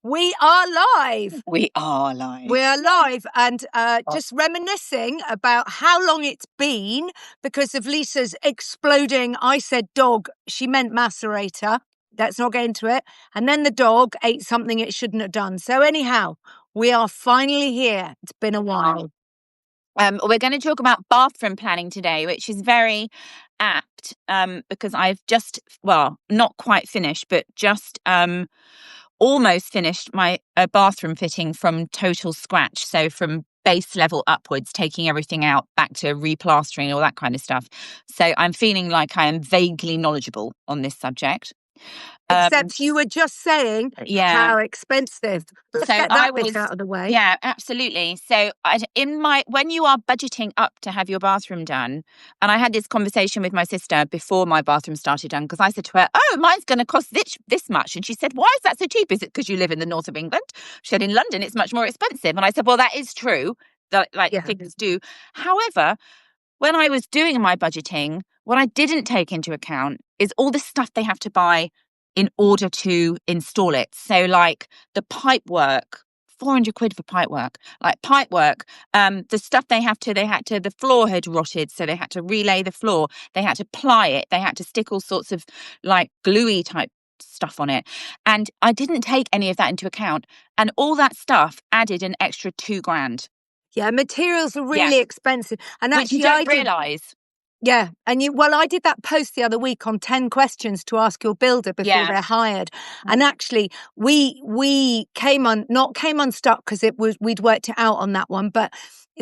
We are live. We are live. We are live and just reminiscing about how long it's been because of Lisa's exploding, I said dog, she meant macerator. Let's not get into it. And then the dog ate something it shouldn't have done. So anyhow, we are finally here. It's been a while. We're going to talk about bathroom planning today, which is very apt because I've just, well, not quite finished, but just almost finished my bathroom fitting from total scratch. So from base level upwards, taking everything out, back to replastering, all that kind of stuff. So I'm feeling like I am vaguely knowledgeable on this subject. Except you were just saying how expensive. Let's get that bit out of the way. Yeah, absolutely. So when you are budgeting up to have your bathroom done, and I had this conversation with my sister before my bathroom started done, because I said to her, "Oh, mine's going to cost this much," and she said, "Why is that so cheap? Is it because you live in the north of England?" She said, "In London, it's much more expensive." And I said, "Well, that is true. Things do. However, when I was doing my budgeting, what I didn't take into account is all the stuff they have to buy in order to install it. So like the pipe work, 400 quid for pipe work, the stuff the floor had rotted. So they had to relay the floor. They had to ply it. They had to stick all sorts of like gluey type stuff on it. And I didn't take any of that into account. And all that stuff added an extra £2,000. Yeah, materials are really expensive. And actually, which you don't realise. Yeah. And I did that post the other week on 10 questions to ask your builder before they're hired. And actually we came unstuck because we'd worked it out on that one. But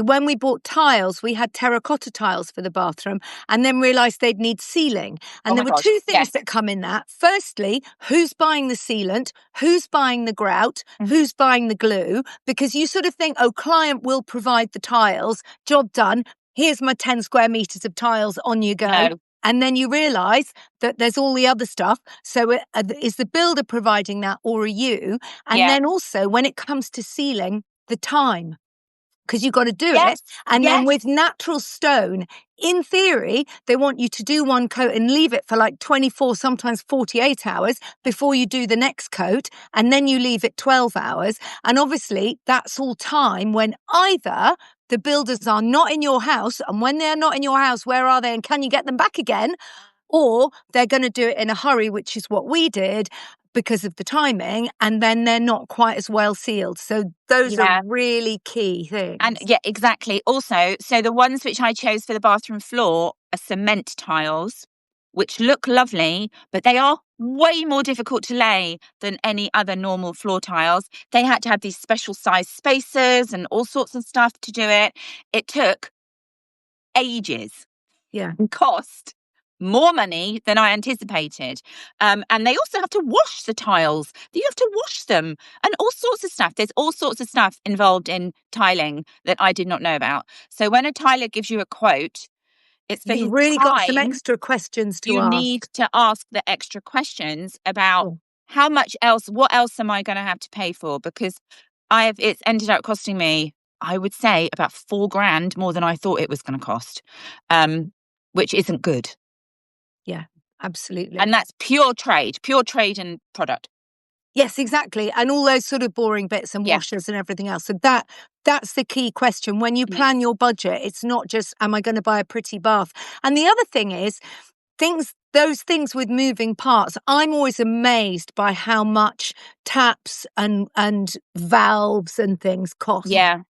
when we bought tiles, we had terracotta tiles for the bathroom and then realised they'd need sealing. And there were two things that come in that. Firstly, who's buying the sealant? Who's buying the grout? Who's buying the glue? Because you sort of think, client will provide the tiles, job done. Here's my 10 square meters of tiles, on you go. No. And then you realise that there's all the other stuff. So is the builder providing that or are you? And then also when it comes to sealing, the time. Because you've got to do it. And then with natural stone, in theory, they want you to do one coat and leave it for like 24, sometimes 48 hours before you do the next coat. And then you leave it 12 hours. And obviously, that's all time when either the builders are not in your house. And when they're not in your house, where are they? And can you get them back again? Or they're going to do it in a hurry, which is what we did because of the timing. And then they're not quite as well sealed. So those are really key things. And exactly. Also, so the ones which I chose for the bathroom floor are cement tiles, which look lovely, but they are way more difficult to lay than any other normal floor tiles. They had to have these special size spacers and all sorts of stuff to do it. It took ages. Yeah. And cost more money than I anticipated. And they also have to wash the tiles. You have to wash them and all sorts of stuff. There's all sorts of stuff involved in tiling that I did not know about. So when a tiler gives you a quote, it's for You've really got some extra questions to ask. You need to ask the extra questions about what else am I going to have to pay for? Because it's ended up costing me, I would say, about £4,000 more than I thought it was going to cost, which isn't good. Yeah, absolutely. And that's pure trade and product. Yes, exactly. And all those sort of boring bits and washers and everything else. So that's the key question. When you plan your budget, it's not just, am I going to buy a pretty bath? And the other thing is, those things with moving parts, I'm always amazed by how much taps and valves and things cost. Yeah.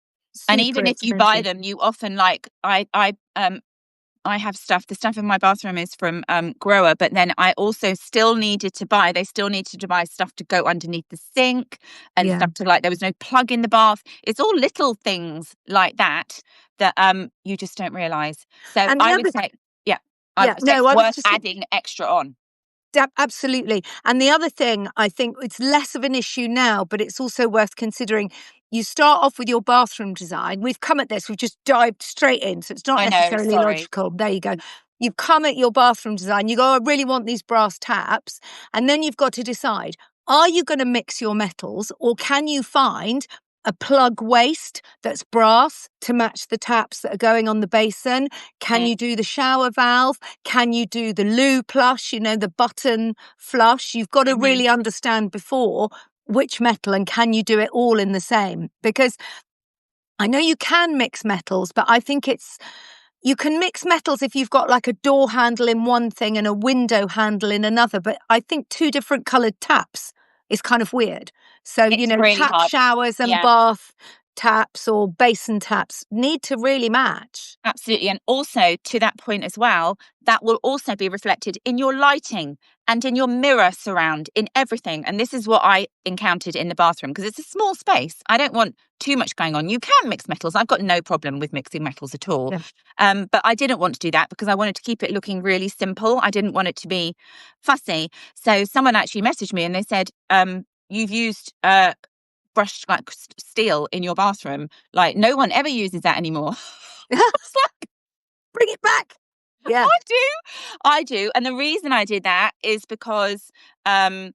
And even if you buy them, you often I have the stuff in my bathroom is from Grower, but then I also still needed to buy stuff to go underneath the sink and stuff there was no plug in the bath. It's all little things like that you just don't realise. So I would say, it's worth adding extra on. Absolutely. And the other thing, I think it's less of an issue now, but it's also worth considering. You start off with your bathroom design. We've come at this, we've just dived straight in, so it's not necessarily logical. There you go. You've come at your bathroom design. You go, I really want these brass taps. And then you've got to decide, are you going to mix your metals or can you find a plug waste that's brass to match the taps that are going on the basin? Can you do the shower valve? Can you do the loo plush, the button flush? You've got to really understand before which metal, and can you do it all in the same? Because I know you can mix metals, but I think you can mix metals if you've got like a door handle in one thing and a window handle in another. But I think two different coloured taps is kind of weird. So, it's really tap hard. showers and bath taps or basin taps need to really match. Absolutely. And also to that point as well, that will also be reflected in your lighting and in your mirror surround, in everything. And this is what I encountered in the bathroom, because it's a small space. I don't want too much going on. You can mix metals. I've got no problem with mixing metals at all. Yeah. But I didn't want to do that because I wanted to keep it looking really simple. I didn't want it to be fussy. So someone actually messaged me and they said, you've used brushed like steel in your bathroom. Like, no one ever uses that anymore. I was like, bring it back. Yeah, I do. And the reason I did that is because I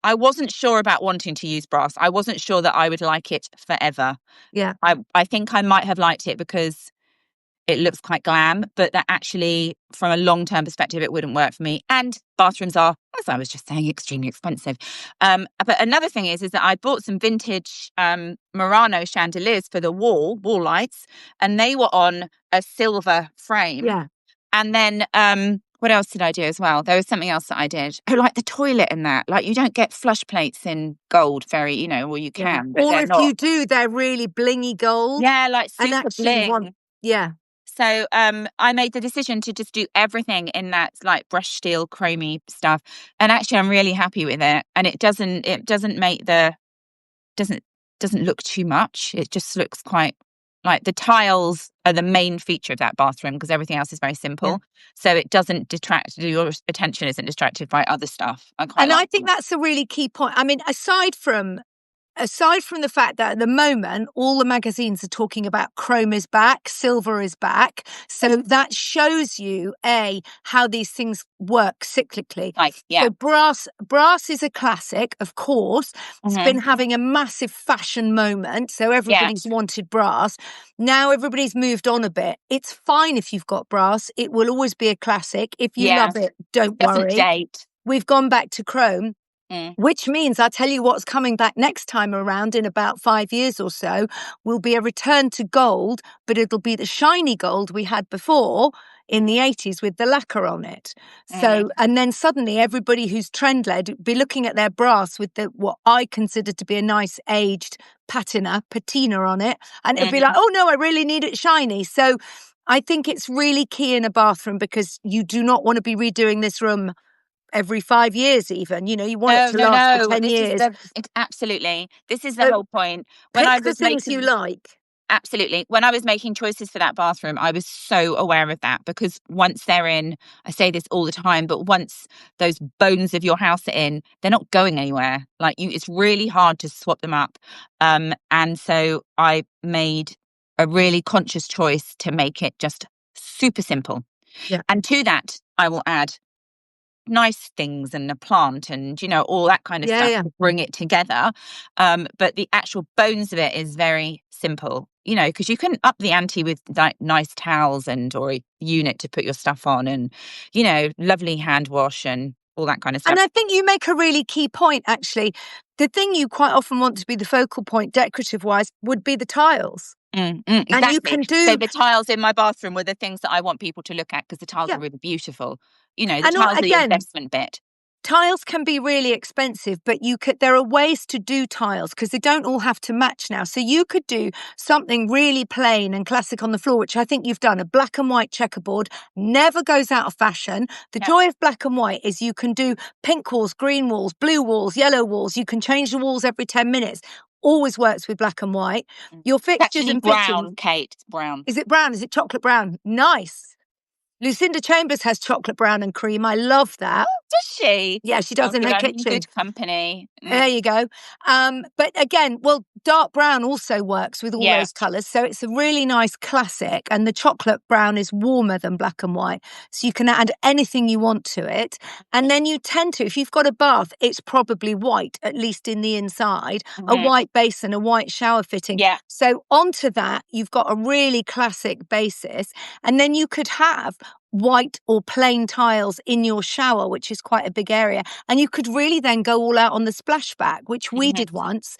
wasn't sure about wanting to use brass. I wasn't sure that I would like it forever. Yeah. I think I might have liked it because it looks quite glam, but that actually, from a long-term perspective, it wouldn't work for me. And bathrooms are, as I was just saying, extremely expensive. But another thing is that I bought some vintage Murano chandeliers for the wall lights, and they were on a silver frame. Yeah. And then what else did I do as well? There was something else that I did. Oh, like the toilet and that. Like, you don't get flush plates in gold very, well, you can. But or if you do, they're really blingy gold. Yeah, like super bling. Yeah. So I made the decision to just do everything in that like brushed steel chromy stuff, and actually I'm really happy with it. And it doesn't make doesn't look too much. It just looks quite like the tiles are the main feature of that bathroom because everything else is very simple. Yeah. So it doesn't detract. Your attention isn't distracted by other stuff. I think that's a really key point. I mean, aside from the fact that at the moment, all the magazines are talking about chrome is back, silver is back. So that shows you, how these things work cyclically. So brass is a classic, of course. It's been having a massive fashion moment. So everybody's wanted brass. Now everybody's moved on a bit. It's fine if you've got brass. It will always be a classic. If you love it, don't worry. Date. We've gone back to chrome. Which means, I'll tell you what's coming back next time around in about 5 years or so, will be a return to gold, but it'll be the shiny gold we had before in the 80s with the lacquer on it. So, and then suddenly everybody who's trend-led be looking at their brass with what I consider to be a nice aged patina on it, and it'll be like, oh no, I really need it shiny. So I think it's really key in a bathroom because you do not want to be redoing this room every 5 years even. You want it to last for 10 years. Absolutely. This is the whole point. When I was things you like. Absolutely. When I was making choices for that bathroom, I was so aware of that because once they're in, I say this all the time, but once those bones of your house are in, they're not going anywhere. Like it's really hard to swap them up. And so I made a really conscious choice to make it just super simple. Yeah. And to that, I will add nice things and a plant and all that kind of stuff to bring it together, but the actual bones of it is very simple, because you can up the ante with like nice towels or a unit to put your stuff on and lovely hand wash and all that kind of stuff. And I think you make a really key point, actually. The thing you quite often want to be the focal point decorative wise would be the tiles. Exactly. And you can So the tiles in my bathroom were the things that I want people to look at because the tiles are really beautiful. The tiles are the investment bit. Tiles can be really expensive, but there are ways to do tiles because they don't all have to match now. So you could do something really plain and classic on the floor, which I think you've done. A black and white checkerboard never goes out of fashion. The joy of black and white is you can do pink walls, green walls, blue walls, yellow walls. You can change the walls every 10 minutes. Always works with black and white. Your fixtures and brown, fittings. Kate, brown. Is it brown? Is it chocolate brown? Nice. Lucinda Chambers has chocolate brown and cream. I love that. Oh, does she? Yeah, she does in her kitchen. Good company. There you go. But again, dark brown also works with all those colours. So it's a really nice classic. And the chocolate brown is warmer than black and white. So you can add anything you want to it. And then you tend to, if you've got a bath, it's probably white, at least in the inside, a white basin, a white shower fitting. Yeah. So onto that, you've got a really classic basis. And then you could have white or plain tiles in your shower, which is quite a big area. And you could really then go all out on the splashback, which we did once,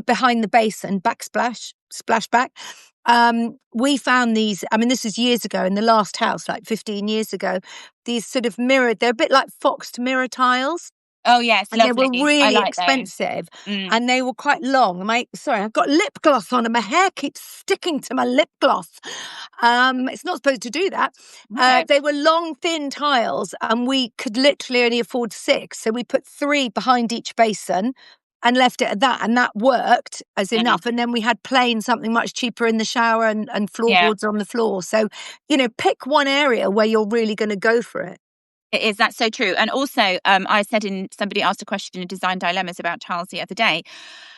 behind the basin, splashback. We found these, I mean, this is years ago in the last house, like 15 years ago, these sort of mirrored, they're a bit like foxed mirror tiles. Oh, yes, and lovely. they were really like expensive, and they were quite long. I've got lip gloss on, and my hair keeps sticking to my lip gloss. It's not supposed to do that. No. They were long, thin tiles, and we could literally only afford 6, so we put 3 behind each basin and left it at that, and that worked as enough. And then we had plain, something much cheaper in the shower, and floorboards on the floor. So, pick one area where you're really going to go for it. It is. That's so true. And also, I said somebody asked a question in Design Dilemmas about tiles the other day.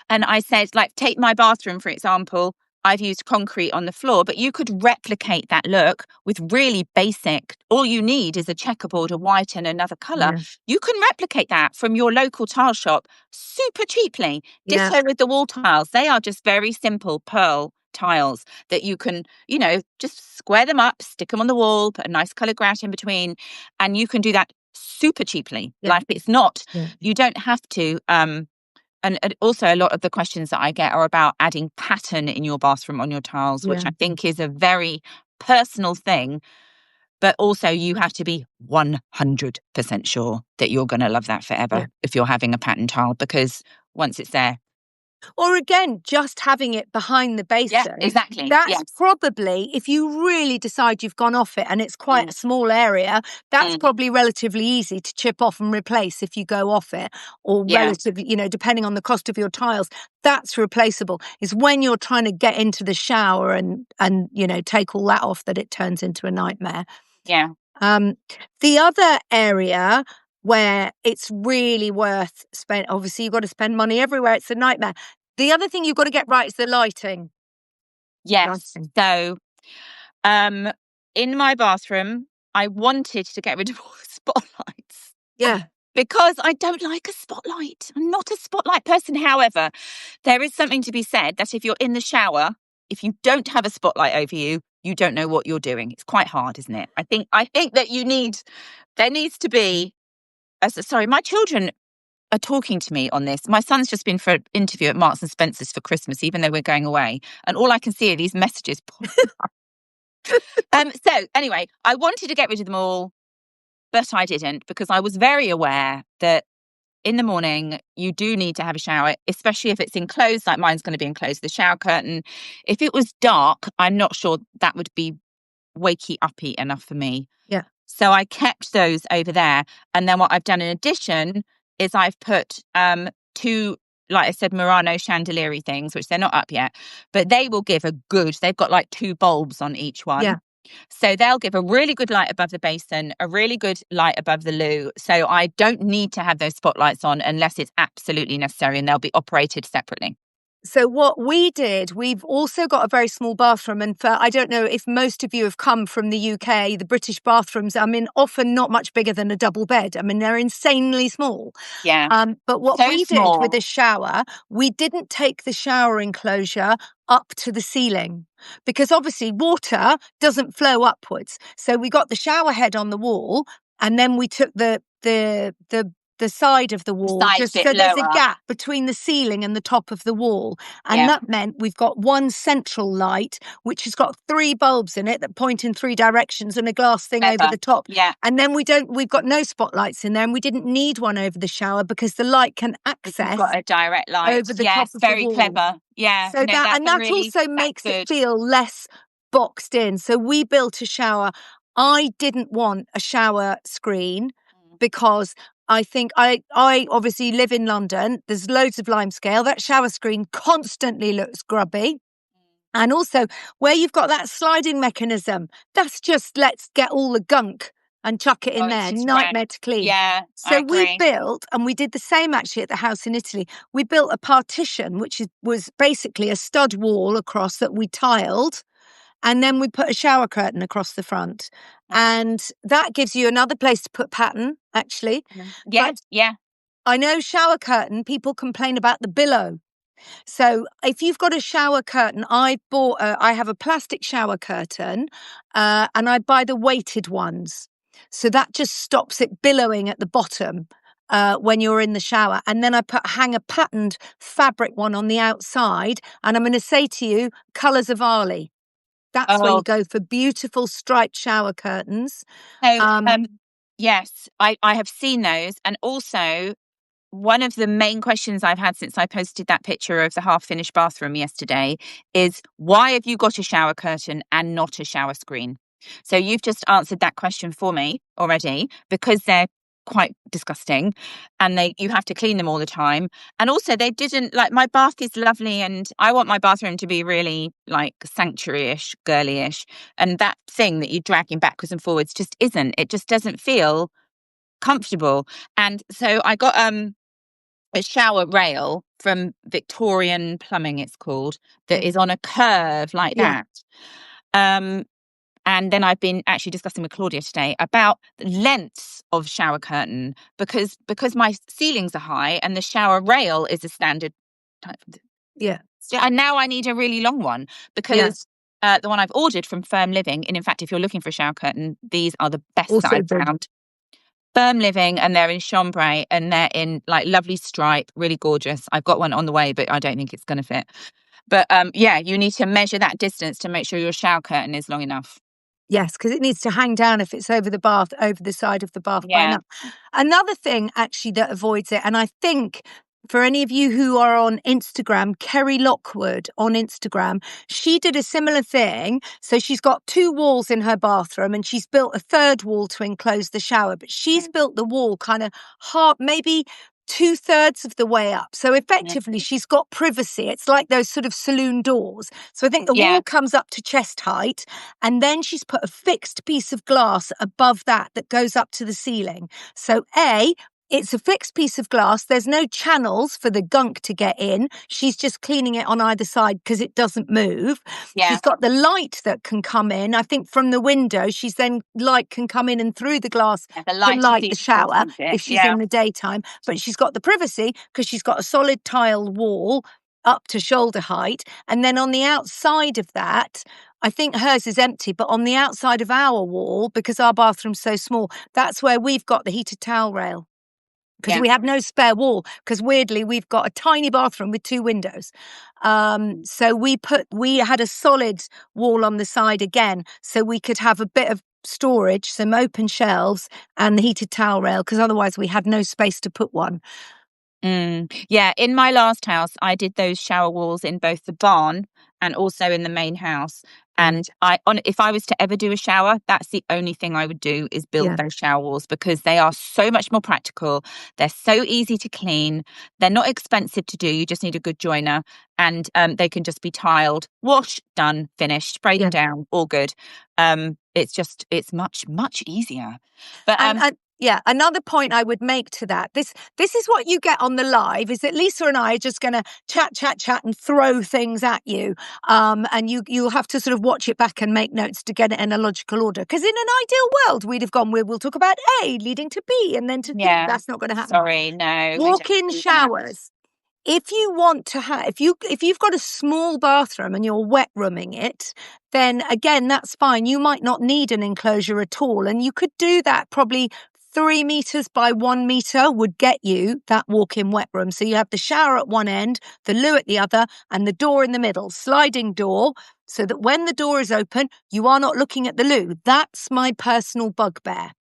And I said, like, take my bathroom, for example. I've used concrete on the floor, but you could replicate that look with really basic. All you need is a checkerboard, a white and another colour. Yeah. You can replicate that from your local tile shop super cheaply. Ditto with the wall tiles. They are just very simple pearl tiles that you can, just square them up, stick them on the wall, put a nice colour grout in between, and you can do that super cheaply. Like, it's not, you don't have to, and also a lot of the questions that I get are about adding pattern in your bathroom on your tiles, which I think is a very personal thing. But also you have to be 100% sure that you're going to love that forever if you're having a pattern tile, because once it's there. Or again, just having it behind the basin. Yeah, exactly. That's probably, if you really decide you've gone off it and it's quite a small area, that's probably relatively easy to chip off and replace if you go off it, or relatively, depending on the cost of your tiles, that's replaceable. It's when you're trying to get into the shower and take all that off that it turns into a nightmare. Yeah. The other area where it's really worth spending, obviously you've got to spend money everywhere, it's a nightmare. The other thing you've got to get right is the lighting. Yes. So, in my bathroom, I wanted to get rid of all the spotlights. Yeah. Because I don't like a spotlight. I'm not a spotlight person. However, there is something to be said that if you're in the shower, if you don't have a spotlight over you, you don't know what you're doing. It's quite hard, isn't it? I think that there needs to be, sorry, my children are talking to me on this. My son's just been for an interview at Marks and Spencer's for Christmas, even though we're going away. And all I can see are these messages. So anyway, I wanted to get rid of them all, but I didn't, because I was very aware that in the morning, you do need to have a shower, especially if it's enclosed, like mine's going to be enclosed, the shower curtain. If it was dark, I'm not sure that would be wakey-uppy enough for me. Yeah. So I kept those over there. And then what I've done in addition is I've put 2, like I said, Murano chandelier things, which they're not up yet, but they will give they've got like 2 bulbs on each one. Yeah. So they'll give a really good light above the basin, a really good light above the loo. So I don't need to have those spotlights on unless it's absolutely necessary, and they'll be operated separately. So what we did, we've also got a very small bathroom, and I don't know if most of you have come from the UK, the British bathrooms, I mean, often not much bigger than a double bed. I mean, they're insanely small. Yeah. But what we did with the shower, we didn't take the shower enclosure up to the ceiling, because obviously water doesn't flow upwards. So we got the shower head on the wall, and then we took the side of the wall, just so there's a gap between the ceiling and the top of the wall. And that meant we've got one central light, which has got 3 bulbs in it that point in 3 directions, and a glass thing over the top. Yeah. And then we've got no spotlights in there, and we didn't need one over the shower because the light can access. You've got a direct light over the top of the wall. Very clever. Yeah. So that also makes it feel less boxed in. So we built a shower. I didn't want a shower screen because I think I obviously live in London. There's loads of limescale. That shower screen constantly looks grubby. And also, where you've got that sliding mechanism, that's just, let's get all the gunk and chuck it in there. Nightmare to clean. Yeah. So we built, and we did the same actually at the house in Italy. We built a partition, which was basically a stud wall across that we tiled. And then we put a shower curtain across the front. And that gives you another place to put pattern, actually. Yeah, I know shower curtain, people complain about the billow. So if you've got a shower curtain, I have a plastic shower curtain, and I buy the weighted ones. So that just stops it billowing at the bottom when you're in the shower. And then I hang a patterned fabric one on the outside. And I'm going to say to you, colours of Arley. That's where you go for beautiful striped shower curtains. So, yes, I have seen those. And also, one of the main questions I've had since I posted that picture of the half-finished bathroom yesterday is, why have you got a shower curtain and not a shower screen? So you've just answered that question for me already, because they're quite disgusting and you have to clean them all the time. And also, they didn't, like, my bath is lovely and I want my bathroom to be really like sanctuary-ish, girly-ish. And that thing that you're dragging backwards and forwards just isn't. It just doesn't feel comfortable. And so I got a shower rail from Victorian Plumbing, it's called, that is on a curve like that. And then I've been actually discussing with Claudia today about the lengths of shower curtain, because my ceilings are high and the shower rail is a standard type. And now I need a really long one, because the one I've ordered from Firm Living, and in fact, if you're looking for a shower curtain, these are the best that I've found. Firm Living, and they're in chambray, and they're in like lovely stripe, really gorgeous. I've got one on the way, but I don't think it's going to fit. But you need to measure that distance to make sure your shower curtain is long enough. Yes, because it needs to hang down if it's over the side of the bath. Yeah. Another thing actually that avoids it, and I think for any of you who are on Instagram, Kerry Lockwood on Instagram, she did a similar thing. So she's got 2 walls in her bathroom and she's built a third wall to enclose the shower, but she's built the wall kind of maybe 2/3 of the way up. So effectively, she's got privacy. It's like those sort of saloon doors. So I think the wall comes up to chest height, and then she's put a fixed piece of glass above that goes up to the ceiling. So it's a fixed piece of glass. There's no channels for the gunk to get in. She's just cleaning it on either side because it doesn't move. Yeah. She's got the light that can come in, I think, from the window. Light can come in and through the glass to light the shower if she's in the daytime. But she's got the privacy because she's got a solid tiled wall up to shoulder height. And then on the outside of that, I think hers is empty, but on the outside of our wall, because our bathroom's so small, that's where we've got the heated towel rail. Because we have no spare wall, because weirdly we've got a tiny bathroom with 2 windows. So we had a solid wall on the side again, so we could have a bit of storage, some open shelves and the heated towel rail, because otherwise we had no space to put one. Yeah, in my last house, I did those shower walls in both the barn and also in the main house. And if I was to ever do a shower, that's the only thing I would do, is build those shower walls, because they are so much more practical. They're so easy to clean. They're not expensive to do. You just need a good joiner, and they can just be tiled, wash, done, finished, spray them down, all good. It's much, much easier. But another point I would make to that, this is what you get on the live, is that Lisa and I are just going to chat and throw things at you, and you'll have to sort of watch it back and make notes to get it in a logical order, because in an ideal world we'd have gone, we'll talk about A leading to B and then to D. That's not going to happen. Sorry, no. Walk-in showers. If you want to have, if you've got a small bathroom and you're wet rooming it, then again, that's fine. You might not need an enclosure at all. And you could do that probably 3 meters by 1 meter would get you that walk-in wet room. So you have the shower at one end, the loo at the other, and the door in the middle, sliding door, so that when the door is open, you are not looking at the loo. That's my personal bugbear.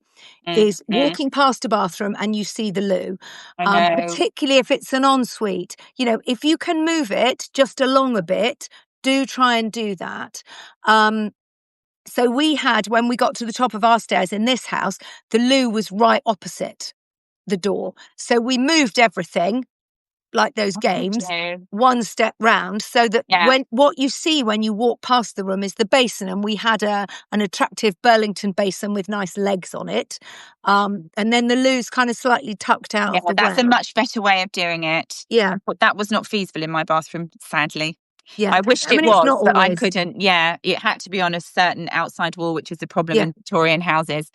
Is walking past a bathroom and you see the loo, particularly if it's an ensuite. You know, if you can move it just along a bit, do try and do that. So we had, when we got to the top of our stairs in this house, the loo was right opposite the door. So we moved everything, like those games, one step round, so that what you see when you walk past the room is the basin. And we had an attractive Burlington basin with nice legs on it. And then the loo's kind of slightly tucked out of the way. That's a much better way of doing it. Yeah. But that was not feasible in my bathroom, sadly. Yeah, I wished I mean, it it's was, not but I always. couldn't. Yeah, it had to be on a certain outside wall, which is the problem Yeah. in Victorian houses,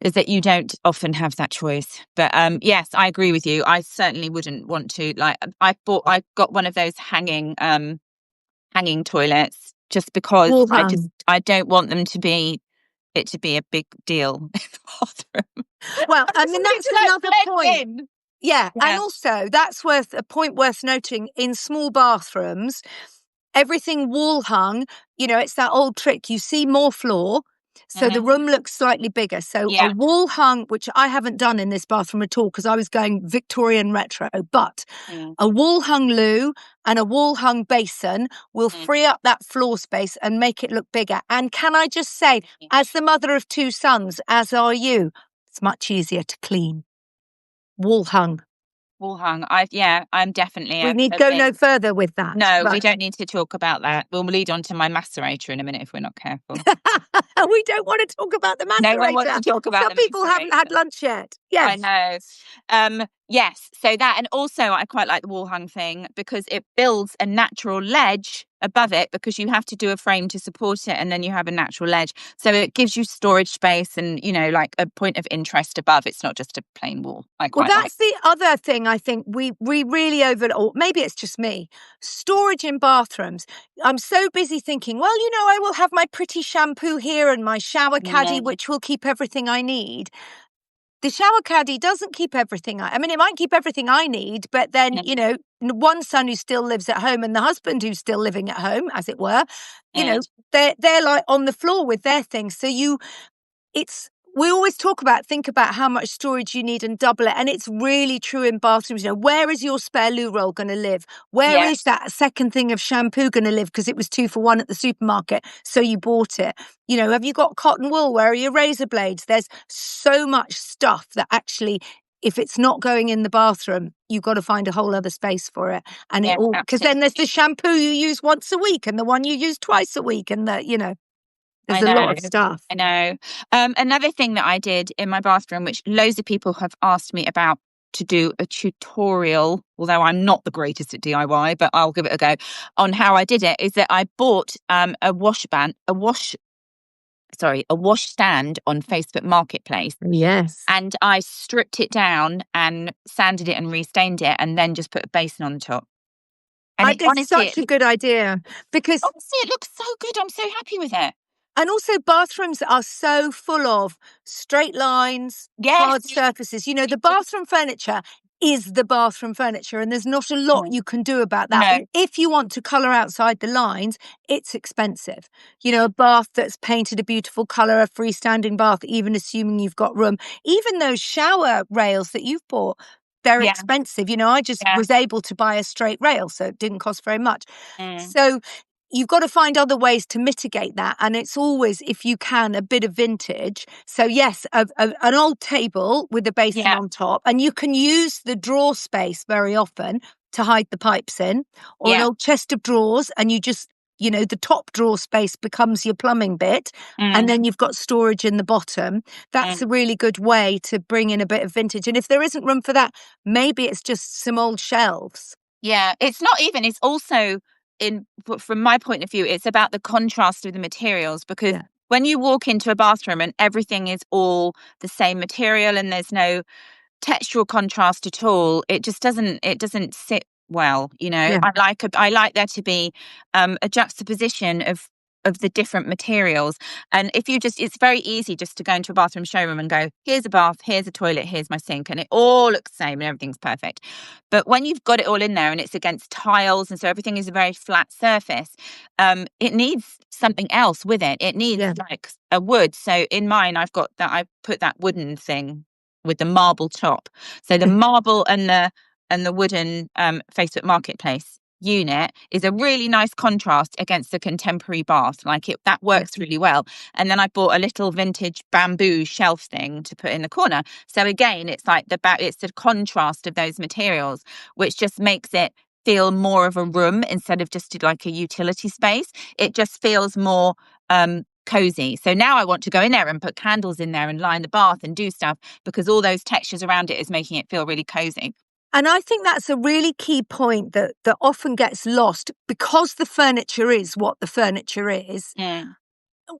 is that you don't often have that choice. But yes, I agree with you. I certainly wouldn't want to. Like, I got one of those hanging toilets just because Wall hung. I don't want them to be a big deal in the bathroom. Well, I I just mean, want it that's to like another blend point. in. Yeah, and Yeah. also that's a point worth noting in small bathrooms. Everything wall hung, it's that old trick. You see more floor, so the room looks slightly bigger. So a Yeah. wall hung, which I haven't done in this bathroom at all because I was going Victorian retro, but a wall hung loo and a wall hung basin will free up that floor space and make it look bigger. And can I just say, as the mother of 2 sons, as are you, it's much easier to clean. Wall hung. Wall hung. I'm definitely We a need go big. no further with that. No, we But don't need to talk about that. We'll lead on to my macerator in a minute if we're not careful. we don't want to talk about the No one wants macerator. to talk about Some the people haven't had macerator. lunch yet. I Yes. know. Yes. So that, and also I quite like the wall hung thing because it builds a natural ledge above it because you have to do a frame to support it, and then you have a natural ledge. So it gives you storage space and, like a point of interest above. It's not just a plain wall. I Well, quite like. that's the other thing I think we really or maybe it's just me. Storage in bathrooms. I'm so busy thinking, well, I will have my pretty shampoo here and my shower caddy, which will keep everything I need. The shower caddy doesn't keep everything. I mean, it might keep everything I need, but then, one son who still lives at home and the husband who's still living at home, as it were, they're like on the floor with their things. So we always think about how much storage you need and double it. And it's really true in bathrooms. Where is your spare loo roll going to live? Where is that second thing of shampoo going to live? Because it was 2 for 1 at the supermarket. So you bought it. Have you got cotton wool? Where are your razor blades? There's so much stuff that actually, if it's not going in the bathroom, you've got to find a whole other space for it. And because then there's the shampoo you use once a week and the one you use twice a week. And there's a lot of stuff. I know. Another thing that I did in my bathroom, which loads of people have asked me about to do a tutorial, although I'm not the greatest at DIY, but I'll give it a go, on how I did it, is that I bought a wash stand on Facebook Marketplace. Yes. And I stripped it down and sanded it and restained it and then just put a basin on top. And it's such a good idea because honestly, it looks so good. I'm so happy with it. And also bathrooms are so full of straight lines, hard surfaces. The bathroom furniture is the bathroom furniture and there's not a lot you can do about that. No. If you want to colour outside the lines, it's expensive. A bath that's painted a beautiful colour, a freestanding bath, even assuming you've got room. Even those shower rails that you've bought, they're expensive. I just was able to buy a straight rail, so it didn't cost very much. So you've got to find other ways to mitigate that. And it's always, if you can, a bit of vintage. So yes, an old table with a basin on top. And you can use the drawer space very often to hide the pipes in. Or an old chest of drawers. And you just, the top drawer space becomes your plumbing bit. And then you've got storage in the bottom. That's a really good way to bring in a bit of vintage. And if there isn't room for that, maybe it's just some old shelves. Yeah, it's not even, it's also... from my point of view, it's about the contrast of the materials because when you walk into a bathroom and everything is all the same material and there's no textural contrast at all, it doesn't sit well. I like there to be a juxtaposition of the different materials. And it's very easy just to go into a bathroom showroom and go, here's a bath, here's a toilet, here's my sink, and it all looks the same and everything's perfect. But when you've got it all in there and it's against tiles and so everything is a very flat surface, it needs something else with it. It needs like a wood. So in mine, I put that wooden thing with the marble top. So the marble and the wooden Facebook Marketplace unit is a really nice contrast against the contemporary bath. That works really well. And then I bought a little vintage bamboo shelf thing to put in the corner. So again, it's like it's the contrast of those materials, which just makes it feel more of a room instead of just like a utility space. It just feels more cozy. So now I want to go in there and put candles in there and line the bath and do stuff because all those textures around it is making it feel really cozy. And I think that's a really key point that often gets lost because the furniture is what the furniture is.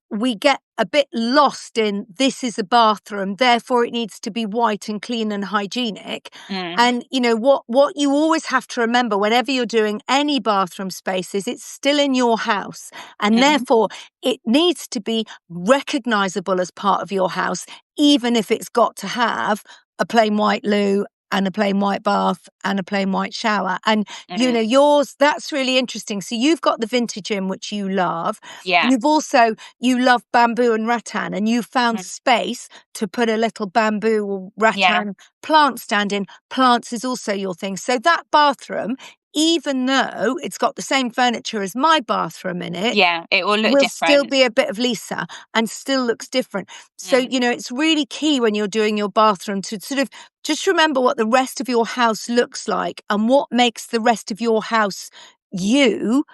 We get a bit lost in this is a bathroom, therefore it needs to be white and clean and hygienic. And what you always have to remember whenever you're doing any bathroom spaces, it's still in your house, and therefore it needs to be recognizable as part of your house, even if it's got to have a plain white loo and a plain white bath and a plain white shower. And yours, that's really interesting. So you've got the vintage in, which you love. You've also, you love bamboo and rattan, and you've found space to put a little bamboo or rattan plant stand in. Plants is also your thing. So that bathroom, even though it's got the same furniture as my bathroom in it, it will look different. Still be a bit of Lisa and still looks different. So, it's really key when you're doing your bathroom to sort of just remember what the rest of your house looks like and what makes the rest of your house you,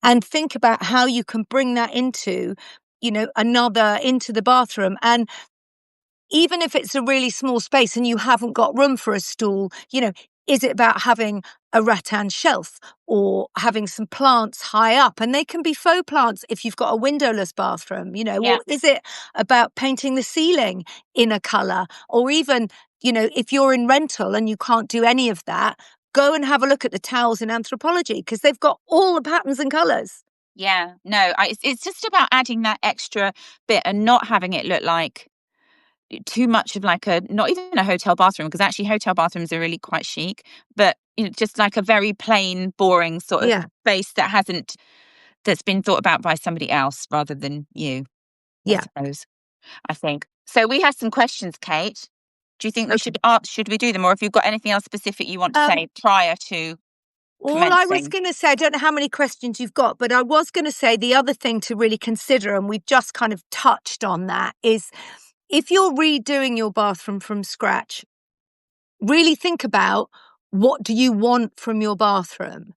and think about how you can bring that into, into the bathroom. And even if it's a really small space and you haven't got room for a stool, is it about having a rattan shelf or having some plants high up? And they can be faux plants if you've got a windowless bathroom, or is it about painting the ceiling in a colour? Or even, if you're in rental and you can't do any of that, go and have a look at the towels in Anthropology because they've got all the patterns and colours. It's just about adding that extra bit and not having it look like too much of like not even a hotel bathroom, because actually hotel bathrooms are really quite chic, but just like a very plain, boring sort of space that's been thought about by somebody else rather than you. I suppose. I think so. We have some questions, Kate. Do you think we should we do them, or if you've got anything else specific you want to say prior to commencing? All I was going to say, I don't know how many questions you've got, but I was going to say the other thing to really consider, and we've just kind of touched on that, is if you're redoing your bathroom from scratch, really think about what do you want from your bathroom?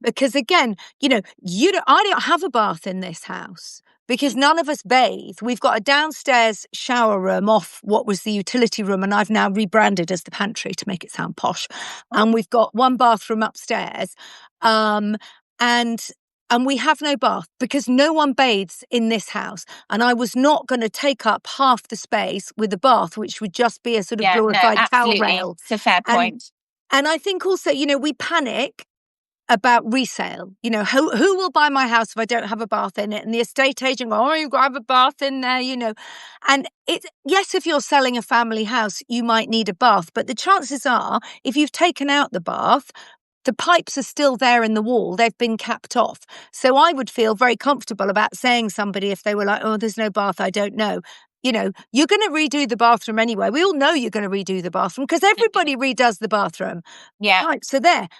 Because again, I don't have a bath in this house because none of us bathe. We've got a downstairs shower room off what was the utility room, and I've now rebranded as the pantry to make it sound posh. And we've got one bathroom upstairs. And we have no bath because no one bathes in this house. And I was not going to take up half the space with a bath, which would just be a sort of glorified towel rail. It's a fair point. And I think also, we panic about resale. Who will buy my house if I don't have a bath in it? And the estate agent go, oh, you've got to have a bath in there, And yes, if you're selling a family house, you might need a bath. But the chances are, if you've taken out the bath, the pipes are still there in the wall. They've been capped off. So I would feel very comfortable about saying somebody if they were like, oh, there's no bath, I don't know. You're going to redo the bathroom anyway. We all know you're going to redo the bathroom because everybody redoes the bathroom. Right, so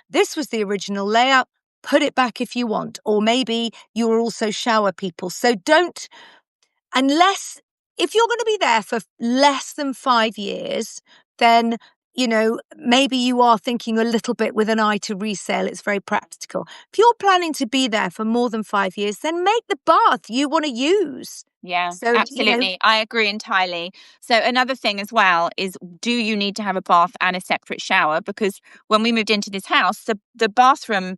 this was the original layout. Put it back if you want. Or maybe you are also shower people. So don't, if you're going to be there for less than 5 years, then maybe you are thinking a little bit with an eye to resale. It's very practical. If you're planning to be there for more than 5 years, then make the bath you want to use. So, absolutely. I agree entirely. So another thing as well is, do you need to have a bath and a separate shower? Because when we moved into this house, the bathroom,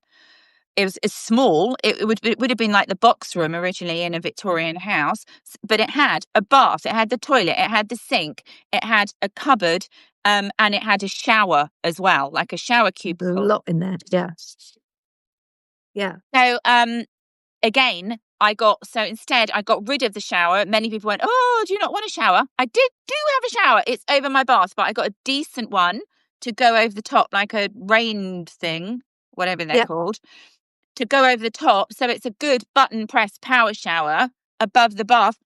is small. It would have been like the box room originally in a Victorian house, but it had a bath, it had the toilet, it had the sink, it had a cupboard, and it had a shower as well, like a shower cubicle. A lot in there, yeah. So again, instead I got rid of the shower. Many people went, oh, do you not want a shower? I do have a shower. It's over my bath, but I got a decent one to go over the top, like a rain thing, whatever they're called, to go over the top. So it's a good button press power shower above the bath.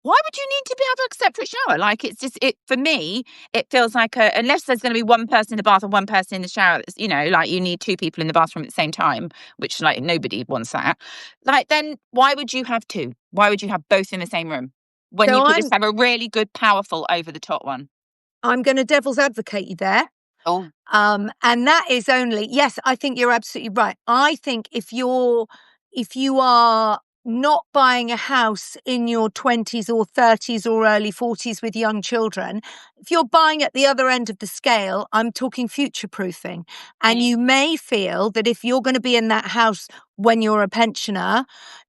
Why would you need to have a separate shower? Like, it's just, for me, it feels like unless there's going to be one person in the bath and one person in the shower, that's, like you need two people in the bathroom at the same time, which like nobody wants that. Like, then why would you have two? Why would you have both in the same room when you could just have a really good, powerful over the top one? I'm going to devil's advocate you there. Oh. And that is only, yes, I think you're absolutely right. I think if you are not buying a house in your 20s or 30s or early 40s with young children. If you're buying at the other end of the scale, I'm talking future proofing. And you may feel that if you're going to be in that house when you're a pensioner,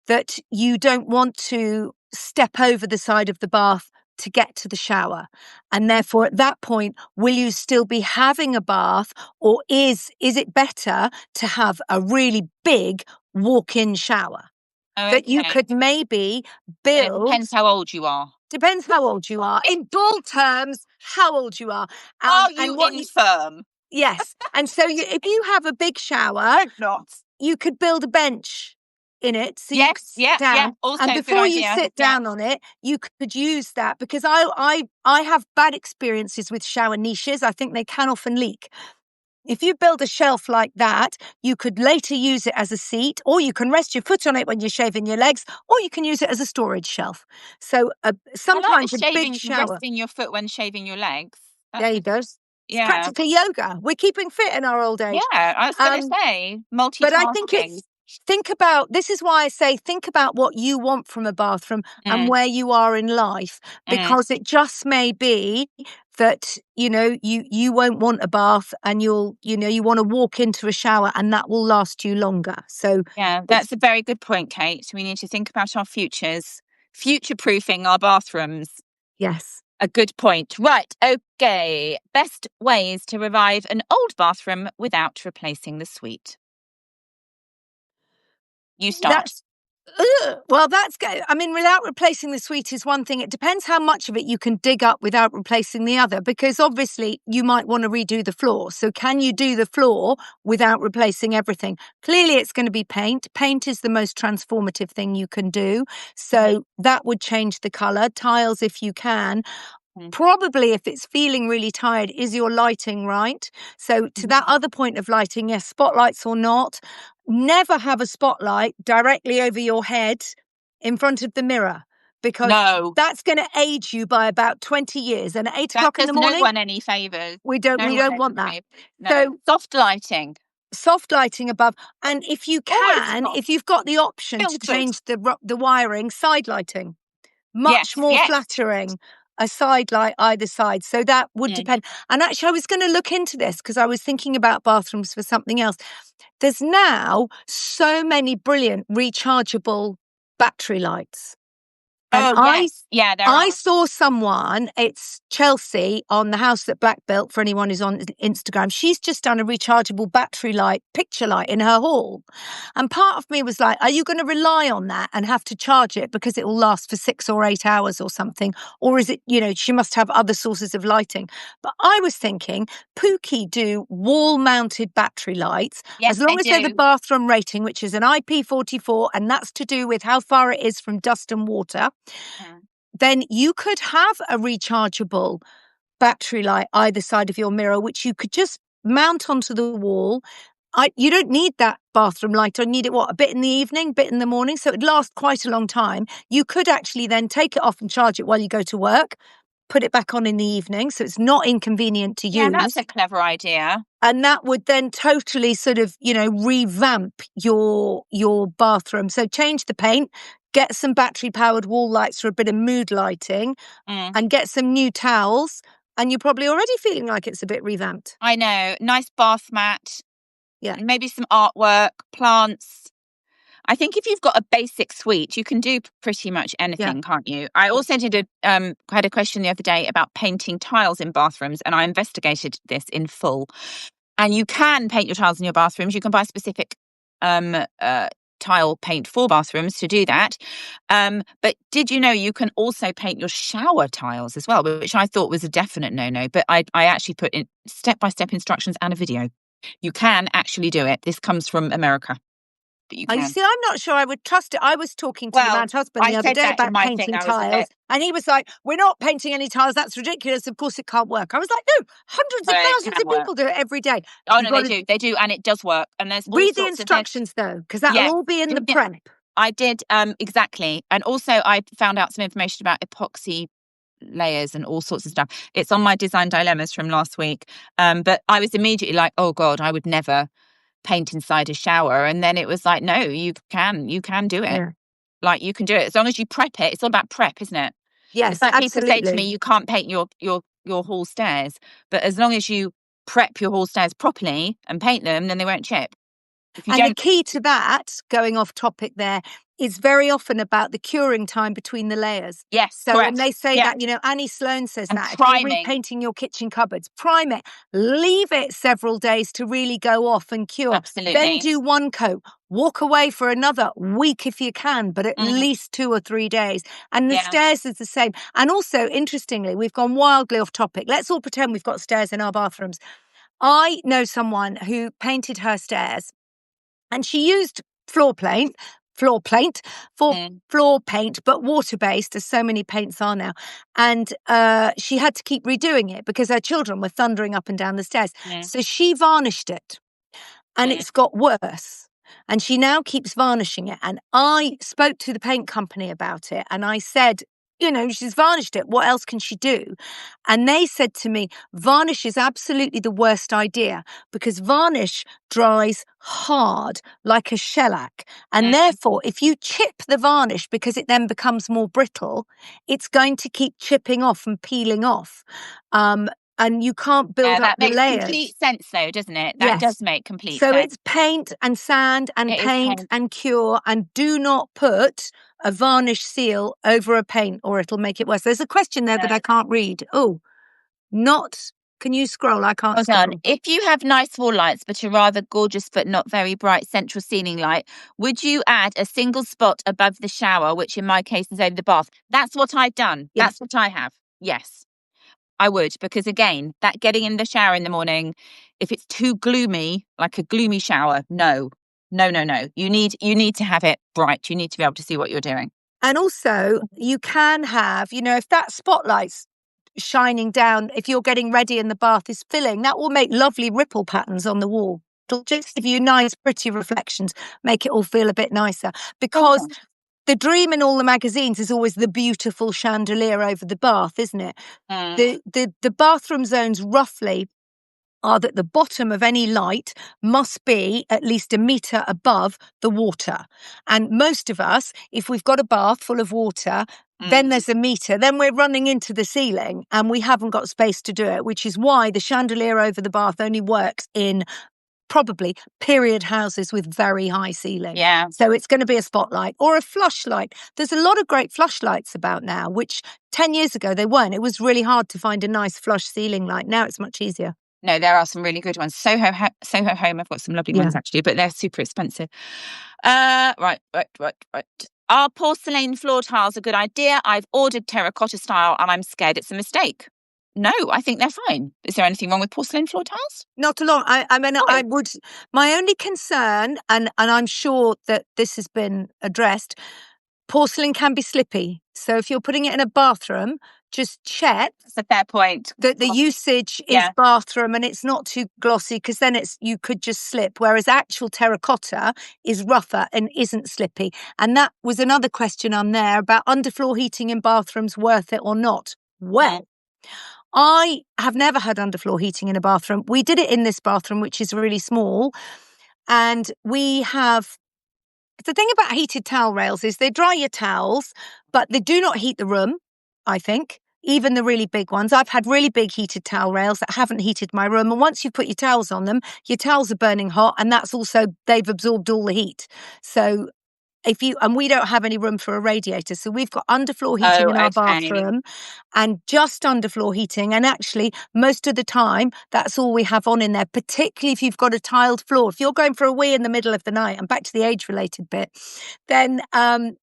that you don't want to step over the side of the bath to get to the shower. And therefore, at that point, will you still be having a bath, or is it better to have a really big walk-in shower? That you could maybe build. It depends how old you are. Depends how old you are. In ball terms, how old you are. Are you infirm? Yes. And so if you have a big shower, you could build a bench in it. So you could sit down. Yeah. Also, and before you sit down on it, you could use that, because I have bad experiences with shower niches. I think they can often leak. If you build a shelf like that, you could later use it as a seat, or you can rest your foot on it when you're shaving your legs, or you can use it as a storage shelf. So sometimes I like a big shower. Resting your foot when shaving your legs. There you go. It's practically yoga. We're keeping fit in our old age. Yeah, I was going to say multitasking. But I think this is why I say think about what you want from a bathroom and where you are in life, because it just may be that, you won't want a bath, and you want to walk into a shower, and that will last you longer. So yeah, that's a very good point, Kate. We need to think about our future-proofing our bathrooms. Yes. A good point. Right, okay. Best ways to revive an old bathroom without replacing the suite. You start. Well, that's good. I mean, without replacing the suite is one thing. It depends how much of it you can dig up without replacing the other, because obviously you might want to redo the floor. So can you do the floor without replacing everything? Clearly, it's going to be paint. Paint is the most transformative thing you can do. So that would change the color. Tiles, if you can. Probably, if it's feeling really tired, is your lighting right? So to that other point of lighting, yes, spotlights or not, never have a spotlight directly over your head in front of the mirror, because that's going to age you by about 20 years. And at 8 o'clock in the morning, no one any favours. We don't want that. No. So soft lighting above. And if you can, if you've got the option to change the wiring, side lighting, much more flattering. A side light either side. So that would depend. And actually, I was going to look into this because I was thinking about bathrooms for something else. There's now so many brilliant rechargeable battery lights. And I saw someone, it's Chelsea, on the house that Black built, for anyone who's on Instagram. She's just done a rechargeable battery light, picture light in her hall. And part of me was like, are you going to rely on that and have to charge it because it will last for 6 or 8 hours or something? Or is it, she must have other sources of lighting. But I was thinking, Pookie do wall-mounted battery lights, as long as they're the bathroom rating, which is an IP44, and that's to do with how far it is from dust and water. Then you could have a rechargeable battery light either side of your mirror, which you could just mount onto the wall. You don't need that bathroom light. I need it, a bit in the evening, bit in the morning. So it'd last quite a long time. You could actually then take it off and charge it while you go to work, put it back on in the evening. So it's not inconvenient to use. Yeah, that's a clever idea. And that would then totally sort of, revamp your bathroom. So change the paint, get some battery-powered wall lights for a bit of mood lighting, and get some new towels, and you're probably already feeling like it's a bit revamped. I know. Nice bath mat. Yeah. Maybe some artwork, plants. I think if you've got a basic suite, you can do pretty much anything, can't you? I also had a question the other day about painting tiles in bathrooms, and I investigated this in full. And you can paint your tiles in your bathrooms. You can buy specific tile paint for bathrooms to do that. But did you know you can also paint your shower tiles as well, which I thought was a definite no-no. But I actually put in step-by-step instructions and a video. You can actually do it. This comes from America. You see, I'm not sure I would trust it. I was talking to my husband the other day about painting tiles, and he was like, we're not painting any tiles. That's ridiculous. Of course it can't work. I was like, no, hundreds of thousands of people do it every day. Oh, no, they do. They do, and it does work. And there's read the instructions, though, because that'll all be in the prep. I did, exactly. And also I found out some information about epoxy layers and all sorts of stuff. It's on my design dilemmas from last week. But I was immediately like, oh, God, I would never paint inside a shower. And then it was like, no, you can do it. Like, you can do it as long as you prep it. It's all about prep, isn't it? Yes, it's like absolutely. people say to me, you can't paint your hall stairs, but as long as you prep your hall stairs properly and paint them, then they won't chip. The key to that, going off topic there, is very often about the curing time between the layers. Yes, so correct. When they say that, Annie Sloan says and that priming. if you're repainting your kitchen cupboards, prime it, leave it several days to really go off and cure. Absolutely. Then do one coat, walk away for another week if you can, but at least 2 or 3 days. And the stairs is the same. And also, interestingly, we've gone wildly off topic. Let's all pretend we've got stairs in our bathrooms. I know someone who painted her stairs, and she used floor paint for floor paint, but water-based, as so many paints are now. And she had to keep redoing it because her children were thundering up and down the stairs. So she varnished it, and it's got worse. And she now keeps varnishing it. And I spoke to the paint company about it, and I said, she's varnished it. What else can she do? And they said to me, varnish is absolutely the worst idea because varnish dries hard like a shellac. And therefore, if you chip the varnish because it then becomes more brittle, it's going to keep chipping off and peeling off. And you can't build up the layers. That makes complete sense, though, doesn't it? That does make complete sense. So it's paint and sand and paint and cure, and do not put a varnish seal over a paint or it'll make it worse. There's a question there that I can't read. Can you scroll? I can't scroll. If you have nice wall lights, but a rather gorgeous but not very bright central ceiling light, would you add a single spot above the shower, which in my case is over the bath? That's what I've done. Yeah. That's what I have. Yes, I would, because again, that getting in the shower in the morning, if it's too gloomy, like a gloomy shower, no. You need to have it bright. You need to be able to see what you're doing. And also, you can have, if that spotlight's shining down, if you're getting ready and the bath is filling, that will make lovely ripple patterns on the wall. It'll just give you nice, pretty reflections, make it all feel a bit nicer. Because the dream in all the magazines is always the beautiful chandelier over the bath, isn't it? The bathroom zones roughly are that the bottom of any light must be at least 1 metre above the water. And most of us, if we've got a bath full of water, then there's 1 metre, then we're running into the ceiling and we haven't got space to do it, which is why the chandelier over the bath only works in probably period houses with very high ceilings. Yeah. So it's going to be a spotlight or a flush light. There's a lot of great flush lights about now, which 10 years ago they weren't. It was really hard to find a nice flush ceiling light. Now it's much easier. No, there are some really good ones. Soho Home, I've got some lovely ones actually, but they're super expensive. Right. Are porcelain floor tiles a good idea? I've ordered terracotta style and I'm scared it's a mistake. No, I think they're fine. Is there anything wrong with porcelain floor tiles? Not a lot. I would. My only concern, and I'm sure that this has been addressed, porcelain can be slippy. So if you're putting it in a bathroom, just check. That's a fair point. That the usage is bathroom and it's not too glossy, because then you could just slip. Whereas actual terracotta is rougher and isn't slippy. And that was another question on there about underfloor heating in bathrooms, worth it or not. Well, I have never had underfloor heating in a bathroom. We did it in this bathroom, which is really small. And we have, the thing about heated towel rails is they dry your towels, but they do not heat the room, I think. Even the really big ones. I've had really big heated towel rails that haven't heated my room. And once you put your towels on them, your towels are burning hot. And that's also, they've absorbed all the heat. So and we don't have any room for a radiator. So we've got underfloor heating in our bathroom and just underfloor heating. And actually, most of the time, that's all we have on in there, particularly if you've got a tiled floor. If you're going for a wee in the middle of the night, and back to the age-related bit, then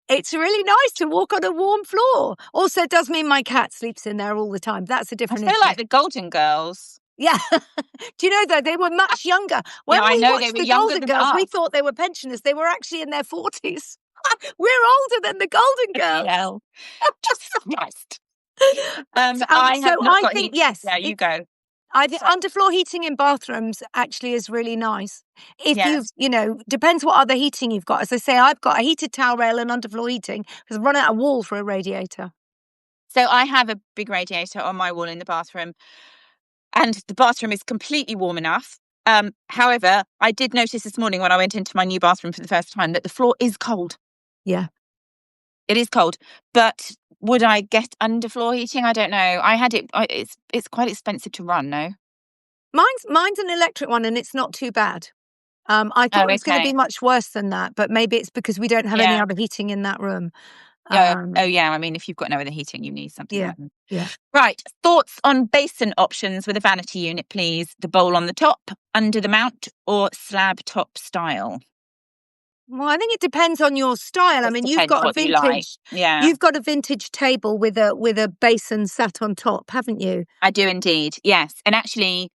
it's really nice to walk on a warm floor. Also, it does mean my cat sleeps in there all the time. That's a different issue. I feel like the Golden Girls. Yeah. Do you know that they were much younger? When we watched the Golden Girls, we thought they were pensioners. They were actually in their 40s. We're older than the Golden Girls. Yeah. Jesus Christ. I think yes. Yeah, you go. I think underfloor heating in bathrooms actually is really nice. If depends what other heating you've got. As I say, I've got a heated towel rail and underfloor heating because I've run out of wall for a radiator. So I have a big radiator on my wall in the bathroom. And the bathroom is completely warm enough. However, I did notice this morning when I went into my new bathroom for the first time that the floor is cold. Yeah. It is cold, but would I get underfloor heating? I don't know. I had it. It's quite expensive to run. No, Mine's an electric one, and it's not too bad. I thought it was going to be much worse than that, but maybe it's because we don't have any other heating in that room. Yeah. I mean, if you've got no other heating, you need something like that. Yeah. Right. Thoughts on basin options with a vanity unit, please. The bowl on the top, under the mount, or slab top style? Well, I think it depends on your style. I mean, you've got a vintage, you've got a vintage table with a basin sat on top, haven't you? I do indeed. Yes, and actually,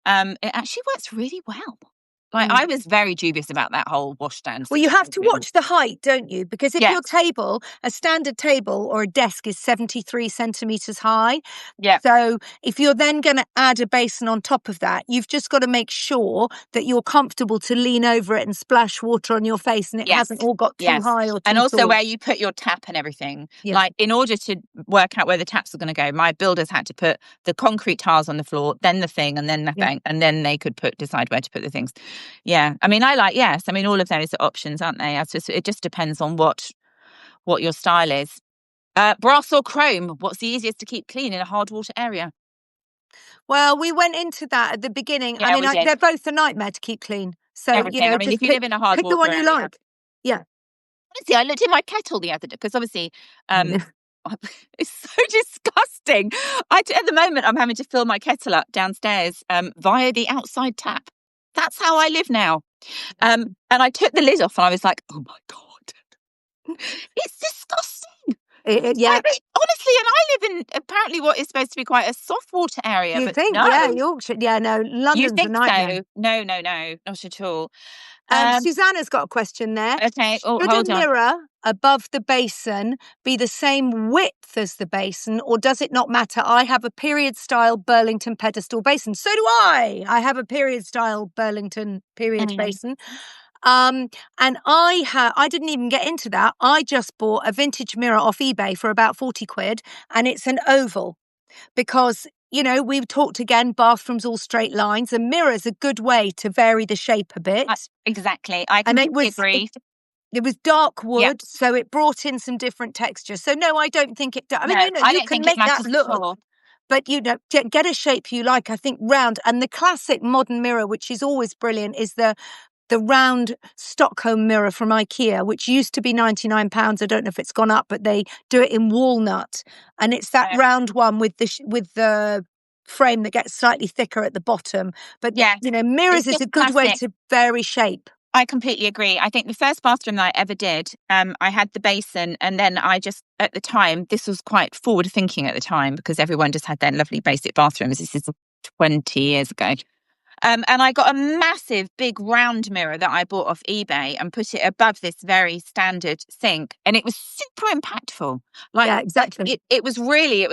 it actually works really well. Like I was very dubious about that whole washstand. Well, you have to watch the height, don't you? Because if your table, a standard table or a desk is 73 centimeters high. Yeah. So if you're then going to add a basin on top of that, you've just got to make sure that you're comfortable to lean over it and splash water on your face, and it hasn't all got too high or too And also tall. where you put your tap and everything. Like in order to work out where the taps are going to go, my builders had to put the concrete tiles on the floor, then the thing, and then the thing, and then they could decide where to put the things. Yeah, I mean, all of those are options, aren't they? It just depends on what your style is. Brass or chrome? What's the easiest to keep clean in a hard water area? Well, we went into that at the beginning. Yeah, I mean, they're both a nightmare to keep clean. So, everything. you know, if you live in a hard pick water the one you area. like. Yeah. Honestly, I looked in my kettle the other day because obviously, it's so disgusting. At the moment, I'm having to fill my kettle up downstairs via the outside tap. That's how I live now. And I took the lid off and I was like, oh my God, it's disgusting. Yeah. I mean, honestly, and I live in apparently what is supposed to be quite a soft water area. You but think? No. Yeah, Yorkshire. Yeah, no, London's You think a nightmare. so? No, not at all. Susanna's got a question there. Okay. Oh, Should hold a on. mirror above the basin be the same width as the basin, or does it not matter? I have a period-style Burlington pedestal basin. So do I. I have a period-style Burlington basin. And I didn't even get into that. I just bought a vintage mirror off eBay for about 40 quid, and it's an oval because, you know, we've talked again, bathrooms all straight lines. A mirror's a good way to vary the shape a bit. Exactly. I completely agree. It was dark wood, so it brought in some different textures. So no, I don't think it does. I mean, you know, you can make that look, but you know, get a shape you like. I think round, and the classic modern mirror, which is always brilliant, is the round Stockholm mirror from IKEA, which used to be £99. I don't know if it's gone up, but they do it in walnut, and it's that round one with the frame that gets slightly thicker at the bottom. But you know, mirrors is a good way to vary shape. I completely agree. I think the first bathroom that I ever did, I had the basin, and then I just, at the time, this was quite forward thinking at the time because everyone just had their lovely basic bathrooms. This is 20 years ago. And I got a massive, big round mirror that I bought off eBay and put it above this very standard sink. And it was super impactful. Like, exactly. It was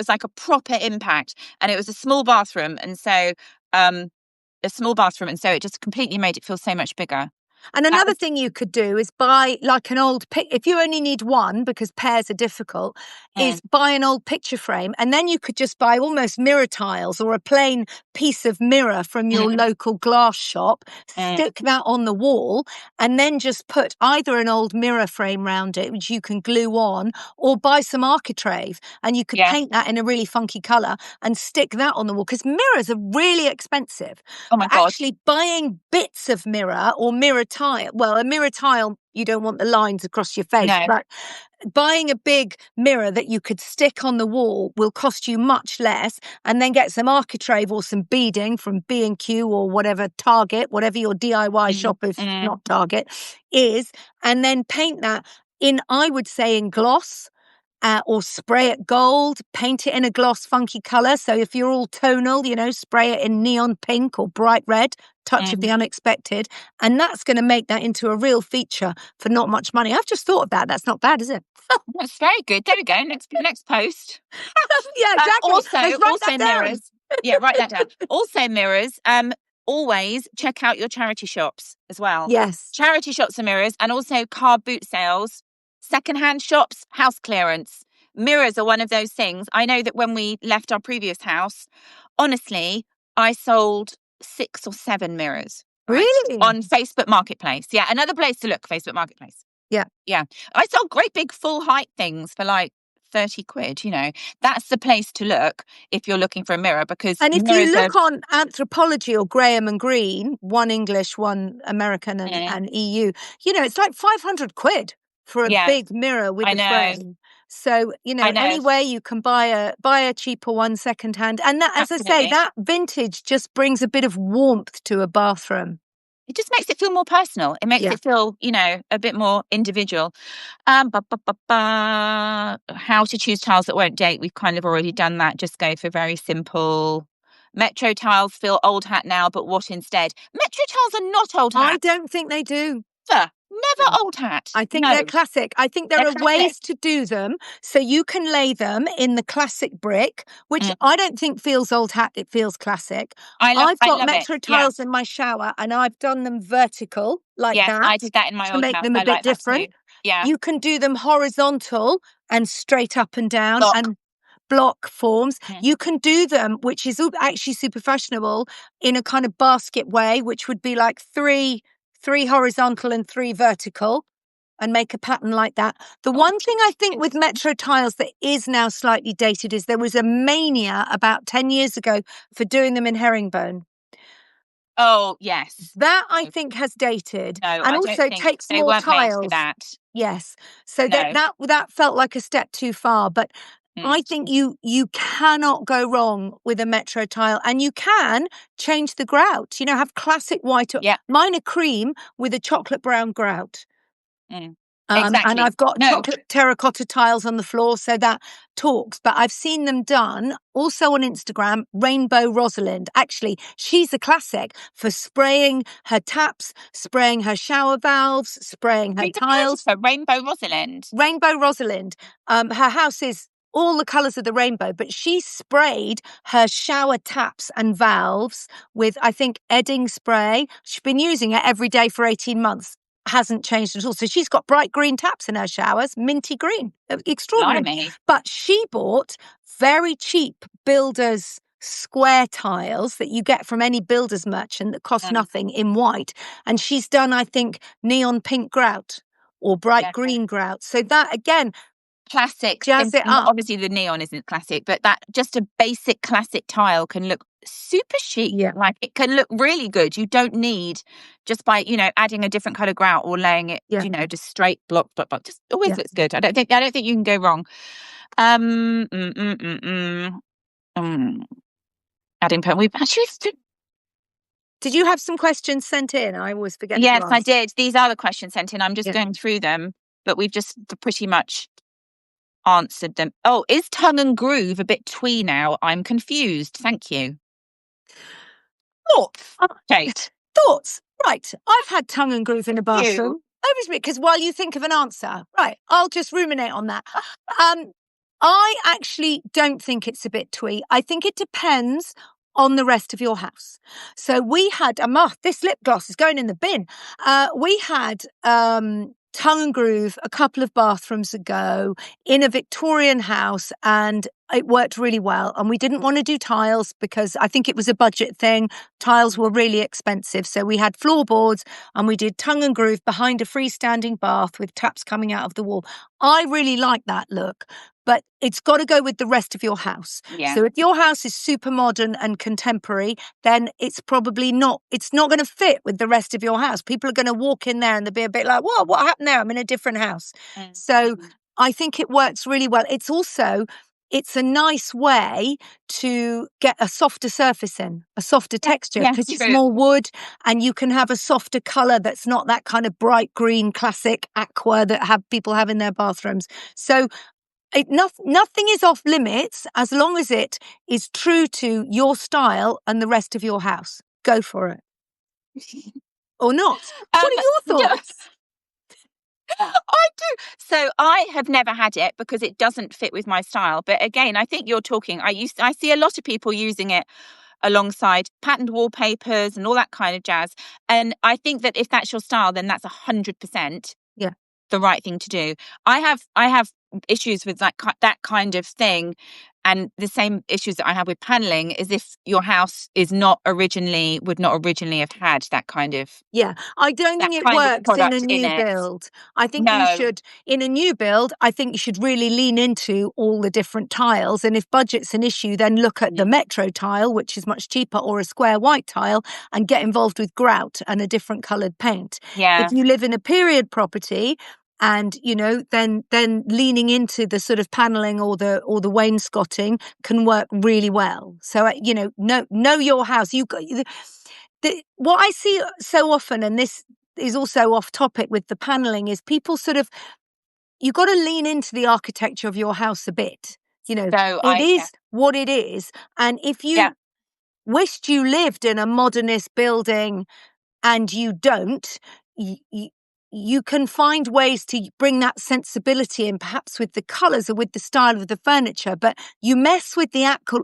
like a proper impact. And it was a small bathroom. And so, it just completely made it feel so much bigger. And another thing you could do is buy like an old if you only need one because pairs are difficult, is buy an old picture frame, and then you could just buy almost mirror tiles or a plain piece of mirror from your local glass shop, stick that on the wall, and then just put either an old mirror frame round it, which you can glue on, or buy some architrave, and you could paint that in a really funky colour and stick that on the wall, because mirrors are really expensive. Oh my God. Actually buying bits of mirror or mirror tile, well, a mirror tile, you don't want the lines across your face, but buying a big mirror that you could stick on the wall will cost you much less, and then get some architrave or some beading from B&Q or whatever, Target, whatever your DIY shop is, not Target, is, and then paint that in, I would say, in gloss. Or spray it gold, paint it in a gloss funky colour. So if you're all tonal, you know, spray it in neon pink or bright red, touch of the unexpected. And that's going to make that into a real feature for not much money. I've just thought of that. That's not bad, is it? That's very good. There we go. Next post. Yeah, exactly. Also mirrors. Yeah, write that down. Also mirrors. Always check out your charity shops as well. Yes. Charity shops and mirrors, and also car boot sales. Secondhand shops, house clearance. Mirrors are one of those things. I know that when we left our previous house, honestly, I sold 6 or 7 mirrors. Really? On Facebook Marketplace. Yeah, another place to look, Facebook Marketplace. Yeah. Yeah. I saw great big full height things for like 30 quid, you know. That's the place to look if you're looking for a mirror, because And if you look on Anthropology or Graham and Green, one English, one American and EU, you know, it's like 500 quid for a big mirror with a frame. So, you know, anyway, you can buy a cheaper one secondhand. And that, as Absolutely. I say, that vintage just brings a bit of warmth to a bathroom. It just makes it feel more personal. It makes it feel, you know, a bit more individual. How to choose tiles that won't date. We've kind of already done that. Just go for very simple. Metro tiles feel old hat now, but what instead? Metro tiles are not old hat. I don't think they do. Never old hat. I think they're classic. I think there are ways to do them. So you can lay them in the classic brick, which I don't think feels old hat. It feels classic. I've got Metro tiles in my shower, and I've done them vertical like that. I did that in my old house. To make them a bit different. Yeah. You can do them horizontal and straight up and down and block forms. You can do them, which is actually super fashionable, in a kind of basket way, which would be like three horizontal and 3 vertical, and make a pattern like that. The one thing I think with Metro tiles that is now slightly dated is there was a mania about 10 years ago for doing them in herringbone. Oh, yes. That I think has dated. No, and I also don't think takes they more weren't made tiles. for that. Yes. So that felt like a step too far. But I think you cannot go wrong with a Metro tile, and you can change the grout. You know, have classic white. Mine are cream with a chocolate brown grout. Exactly. And I've got chocolate terracotta tiles on the floor, so that talks. But I've seen them done also on Instagram. Rainbow Rosalind. Actually, she's a classic for spraying her taps, spraying her shower valves, spraying her tiles. Rainbow Rosalind. Rainbow Rosalind. Her house is all the colours of the rainbow, but she sprayed her shower taps and valves with, I think, Edding spray. She's been using it every day for 18 months. Hasn't changed at all. So she's got bright green taps in her showers, minty green. Extraordinary. Blimey. But she bought very cheap builders' square tiles that you get from any builder's merchant that cost nothing in white. And she's done, I think, neon pink grout or bright green grout. So that, again, classic. Jazz it up. Obviously the neon isn't classic, but that just a basic classic tile can look super chic. Like it can look really good. You don't need, just by, you know, adding a different kind of grout or laying it, you know, just straight block, just always looks good. I don't think you can go wrong. Adding pen. We've actually Did you have some questions sent in? I always forget. Yes, I did. These are the questions sent in. I'm just going through them, but we've just pretty much answered them. Oh, is tongue and groove a bit twee now? I'm confused. Thank you. Thoughts? Kate. Thoughts? Right. I've had tongue and groove in a bathroom. Because while you think of an answer, right, I'll just ruminate on that. I actually don't think it's a bit twee. I think it depends on the rest of your house. So we had this lip gloss is going in the bin. We had tongue and groove a couple of bathrooms ago in a Victorian house, and it worked really well. And we didn't want to do tiles because I think it was a budget thing. Tiles were really expensive. So we had floorboards and we did tongue and groove behind a freestanding bath with taps coming out of the wall. I really like that look, but it's got to go with the rest of your house. So if your house is super modern and contemporary, then it's probably not going to fit with the rest of your house. People are going to walk in there and they'll be a bit like, whoa, what happened there? I'm in a different house. So I think it works really well. It's a nice way to get a softer surface in, a softer texture, because it's more wood, and you can have a softer colour that's not that kind of bright green classic aqua that people have in their bathrooms. So nothing is off limits as long as it is true to your style and the rest of your house. Go for it. Or not. What are your thoughts? I do. So I have never had it because it doesn't fit with my style. But again, I think you're talking, I see a lot of people using it alongside patterned wallpapers and all that kind of jazz. And I think that if that's your style, then that's 100% the right thing to do. I have issues with that kind of thing. And the same issues that I have with paneling is if your house would not originally have had that kind of I don't think it works in a product in new it. build. I think you No. should, in a new build, I think you should really lean into all the different tiles. And if budget's an issue, then look at the Metro tile, which is much cheaper, or a square white tile, and get involved with grout and a different coloured paint. Yeah. If you live in a period property, and then leaning into the sort of paneling or the wainscoting can work really well. So know your house. What I see so often, and this is also off topic with the paneling, is people sort of, you got to lean into the architecture of your house a bit. It is what it is, and if you wished you lived in a modernist building and you don't, you can find ways to bring that sensibility in, perhaps with the colours or with the style of the furniture, but you mess with the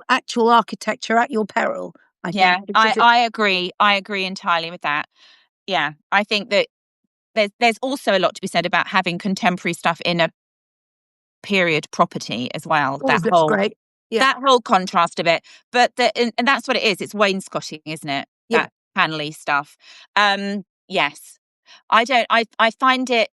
actual architecture at your peril, I think. I agree. I agree entirely with that. Yeah, I think that there's also a lot to be said about having contemporary stuff in a period property as well. Always looks great. That whole contrast of it. But and that's what it is. It's wainscoting, isn't it? That panelly stuff. Yes. I find it,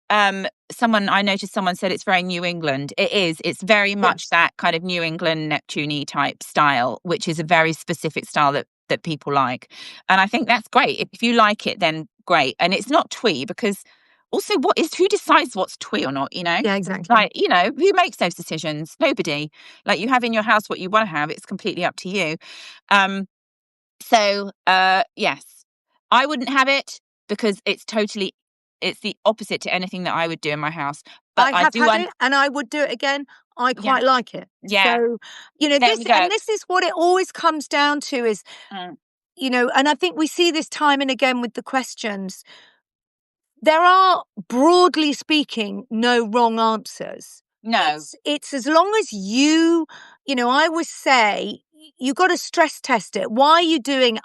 I noticed someone said it's very New England. It is. It's very much that kind of New England Neptune-y type style, which is a very specific style that people like. And I think that's great. If you like it, then great. And it's not twee, because also who decides what's twee or not, Yeah, exactly. Like, who makes those decisions? Nobody. Like, you have in your house what you want to have. It's completely up to you. So, yes, I wouldn't have it because it's the opposite to anything that I would do in my house. But I have had it, and I would do it again. I quite like it. Yeah. So, this is what it always comes down to is, and I think we see this time and again with the questions. There are, broadly speaking, no wrong answers. No. It's as long as I always say, you got to stress test it. Why are you doing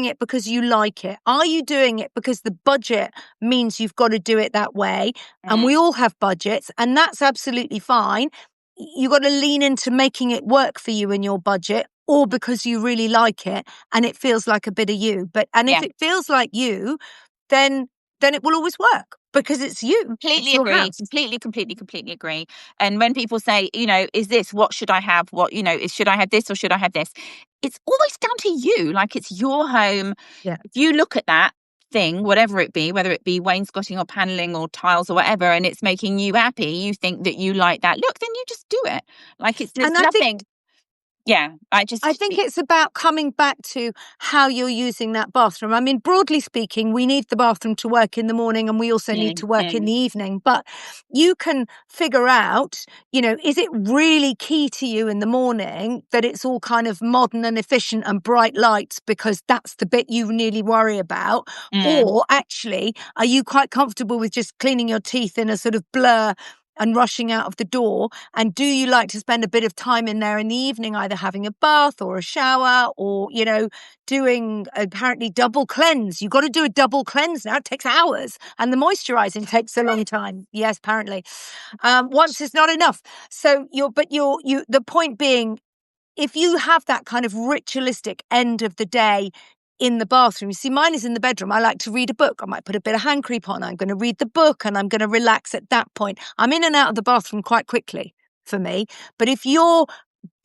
it because you like it? Are you doing it because the budget means you've got to do it that way? And we all have budgets, and that's absolutely fine. You got to lean into making it work for you in your budget, or because you really like it and it feels like a bit of you. If it feels like you, then it will always work because it's you. Completely agree. Completely agree. And when people say, is this, what should I have? Should I have this or should I have this? It's always down to you. Like, it's your home. Yeah. If you look at that thing, whatever it be, whether it be wainscoting or paneling or tiles or whatever, and it's making you happy, you think that you like that look, then you just do it. Like, it's just nothing. I think it's about coming back to how you're using that bathroom. I mean, broadly speaking, we need the bathroom to work in the morning, and we also need to work in the evening. But you can figure out, is it really key to you in the morning that it's all kind of modern and efficient and bright lights because that's the bit you really worry about? Or actually, are you quite comfortable with just cleaning your teeth in a sort of blur and rushing out of the door? And do you like to spend a bit of time in there in the evening, either having a bath or a shower, or, doing apparently double cleanse? You've got to do a double cleanse now. It takes hours, and the moisturizing takes a long time. Yes, apparently. Once is not enough. So the point being, if you have that kind of ritualistic end of the day in the bathroom. You see, mine is in the bedroom. I like to read a book. I might put a bit of hand cream on. I'm going to read the book and I'm going to relax at that point. I'm in and out of the bathroom quite quickly for me. But if your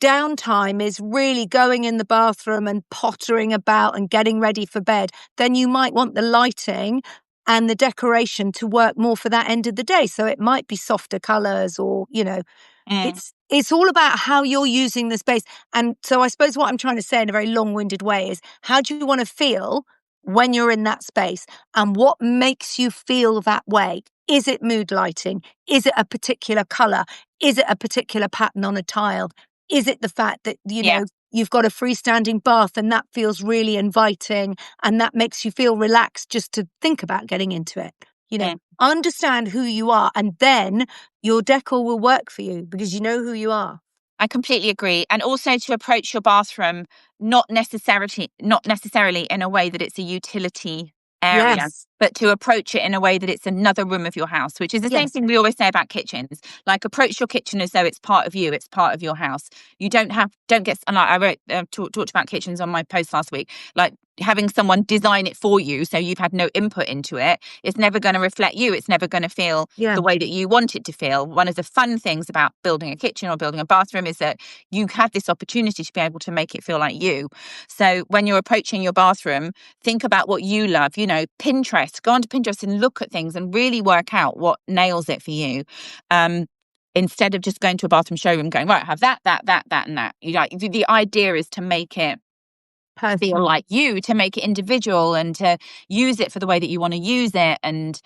downtime is really going in the bathroom and pottering about and getting ready for bed, then you might want the lighting and the decoration to work more for that end of the day. So it might be softer colours, or, it's all about how you're using the space. And so I suppose what I'm trying to say in a very long-winded way is, how do you want to feel when you're in that space? And what makes you feel that way? Is it mood lighting? Is it a particular colour? Is it a particular pattern on a tile? Is it the fact that, you've got a freestanding bath and that feels really inviting and that makes you feel relaxed just to think about getting into it? Understand who you are, and then your decor will work for you because you know who you are. I completely agree. And also to approach your bathroom not necessarily in a way that it's a utility area. Yes. but to approach it in a way that it's another room of your house, which is the same thing we always say about kitchens. Like, approach your kitchen as though it's part of you, it's part of your house. You don't get, and I wrote, talked about kitchens on my post last week, like having someone design it for you so you've had no input into it. It's never going to reflect you. It's never going to feel the way that you want it to feel. One of the fun things about building a kitchen or building a bathroom is that you have this opportunity to be able to make it feel like you. So when you're approaching your bathroom, think about what you love. You know, Pinterest, go onto Pinterest and look at things and really work out what nails it for you. Instead of just going to a bathroom showroom going, right, have that, and that. The idea is to make it feel like you, to make it individual and to use it for the way that you want to use it. And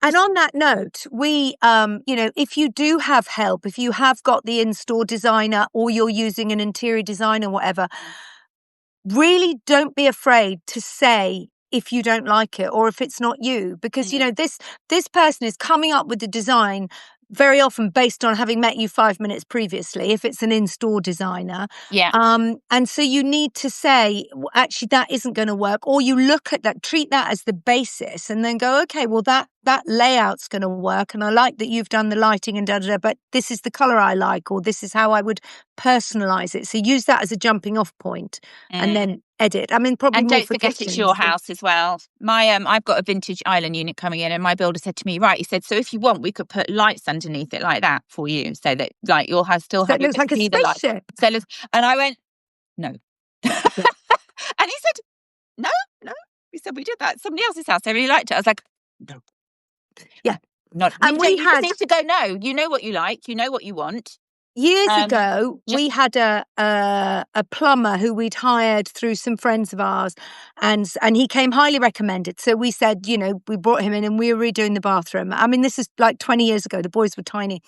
and on that note, we, if you do have help, if you have got the in-store designer or you're using an interior designer, whatever, really don't be afraid to say if you don't like it or if it's not you, because, this person is coming up with the design very often based on having met you 5 minutes previously, if it's an in-store designer. And so you need to say, actually, that isn't going to work. Or you look at that, treat that as the basis and then go, okay, well, that layout's going to work. And I like that you've done the lighting and but this is the color I like, or this is how I would personalize it. So use that as a jumping off point and then edit. I mean, probably and more don't for forget kitchens. It's your house as well. My I've got a vintage island unit coming in, and my builder said to me, right, he said, so if you want, we could put lights underneath it like that for you, so that like you'll have still so have it looks like a spaceship. So and I went, no. And he said, no. He said, we did that at somebody else's house. They really liked it. I was like, no. Yeah. Not. And you just need to go, no, you know what you like, you know what you want. Years ago, we had a plumber who we'd hired through some friends of ours, and he came highly recommended. So we said, we brought him in and we were redoing the bathroom. I mean, this is like 20 years ago. The boys were tiny.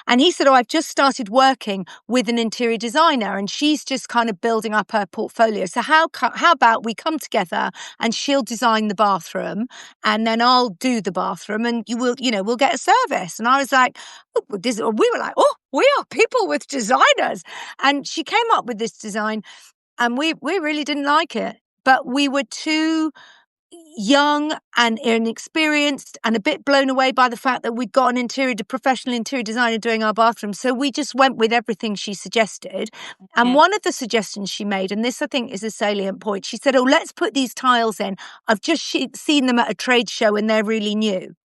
And he said, I've just started working with an interior designer and she's just kind of building up her portfolio. So how about we come together and she'll design the bathroom and then I'll do the bathroom and we'll get a service. And I was like, we were like, we are people with designers. And she came up with this design and we really didn't like it, but we were too young and inexperienced and a bit blown away by the fact that we'd got an professional interior designer doing our bathroom. So we just went with everything she suggested. And one of the suggestions she made, and this I think is a salient point, she said, let's put these tiles in. I've just seen them at a trade show and they're really new.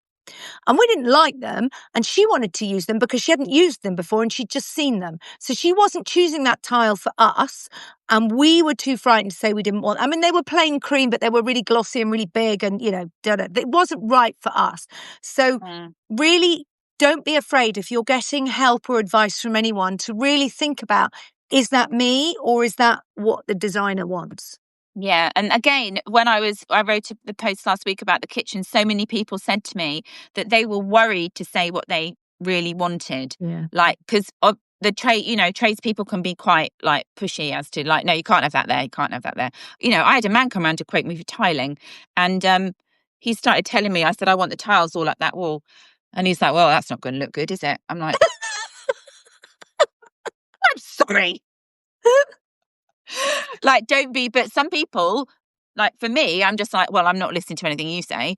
And we didn't like them, and she wanted to use them because she hadn't used them before and she'd just seen them. So she wasn't choosing that tile for us, and we were too frightened to say we didn't want. I mean, they were plain cream, but they were really glossy and really big, and it wasn't right for us. So really, don't be afraid if you're getting help or advice from anyone to really think about, is that me or is that what the designer wants? Yeah. And again, when I wrote the post last week about the kitchen, so many people said to me that they were worried to say what they really wanted. Yeah. Like, because of the tradespeople can be quite like pushy as to like, no, you can't have that there. You can't have that there. I had a man come around to quote me for tiling, and he started telling me, I said, I want the tiles all up that wall. And he's like, well, that's not going to look good, is it? I'm like, I'm sorry. Like, don't be, but some people, like for me, I'm just like, well, I'm not listening to anything you say.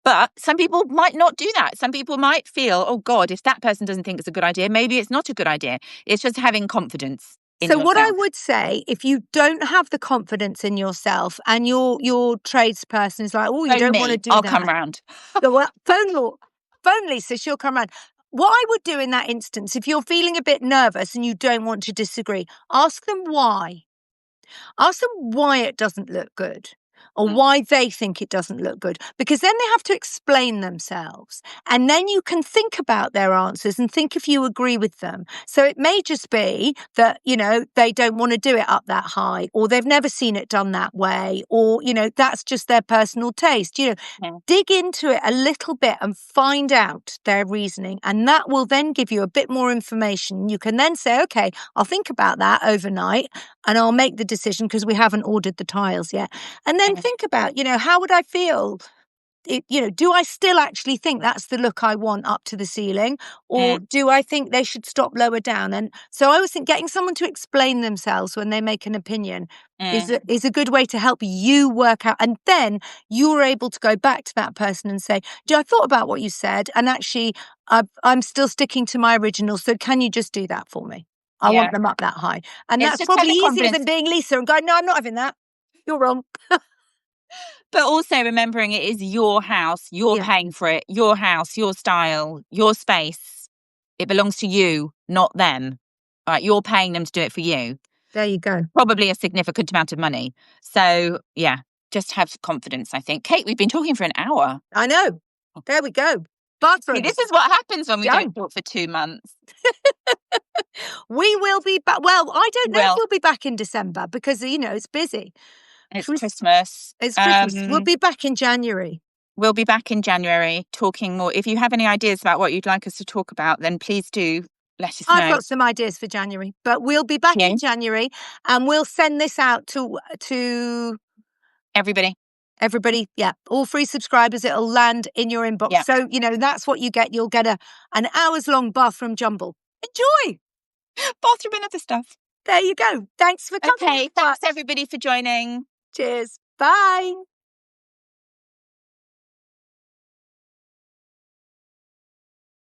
But some people might not do that. Some people might feel, oh God, if that person doesn't think it's a good idea, maybe it's not a good idea. It's just having confidence in yourself. What I would say, if you don't have the confidence in yourself and your tradesperson is like, oh, you don't want to do I'll that. come round. Phone Lisa, she'll come round. What I would do in that instance, if you're feeling a bit nervous and you don't want to disagree, ask them why. Ask them why it doesn't look good or why they think it doesn't look good, because then they have to explain themselves. And then you can think about their answers and think if you agree with them. So it may just be that, they don't want to do it up that high, or they've never seen it done that way, or, that's just their personal taste. Dig into it a little bit and find out their reasoning. And that will then give you a bit more information. You can then say, okay, I'll think about that overnight and I'll make the decision because we haven't ordered the tiles yet. And then think about, how would I feel do I still actually think that's the look I want up to the ceiling, or do I think they should stop lower down? And so I always think getting someone to explain themselves when they make an opinion is a good way to help you work out. And then you're able to go back to that person and say, I thought about what you said, and actually I'm still sticking to my original. So can you just do that for me? I want them up that high. And that's probably easier than being Lisa and going, no, I'm not having that. You're wrong. But also remembering it is your house, you're paying for it, your house, your style, your space. It belongs to you, not them. Right? You're paying them to do it for you. There you go. Probably a significant amount of money. So, yeah, just have confidence, I think. Kate, we've been talking for an hour. I know. There we go. Bathroom. See, this is what happens when we don't talk for 2 months. We will be back. Well, I don't know if we'll be back in December because, it's busy. It's Christmas. It's Christmas. We'll be back in January. We'll be back in January talking more. If you have any ideas about what you'd like us to talk about, then please do let us know. I've got some ideas for January, but we'll be back in January and we'll send this out to everybody. Everybody, all free subscribers. It'll land in your inbox. Yeah. So, that's what you get. You'll get an hours-long bathroom jumble. Enjoy! Bathroom and other stuff. There you go. Thanks for coming. Okay, thanks everybody for joining. Cheers. Bye.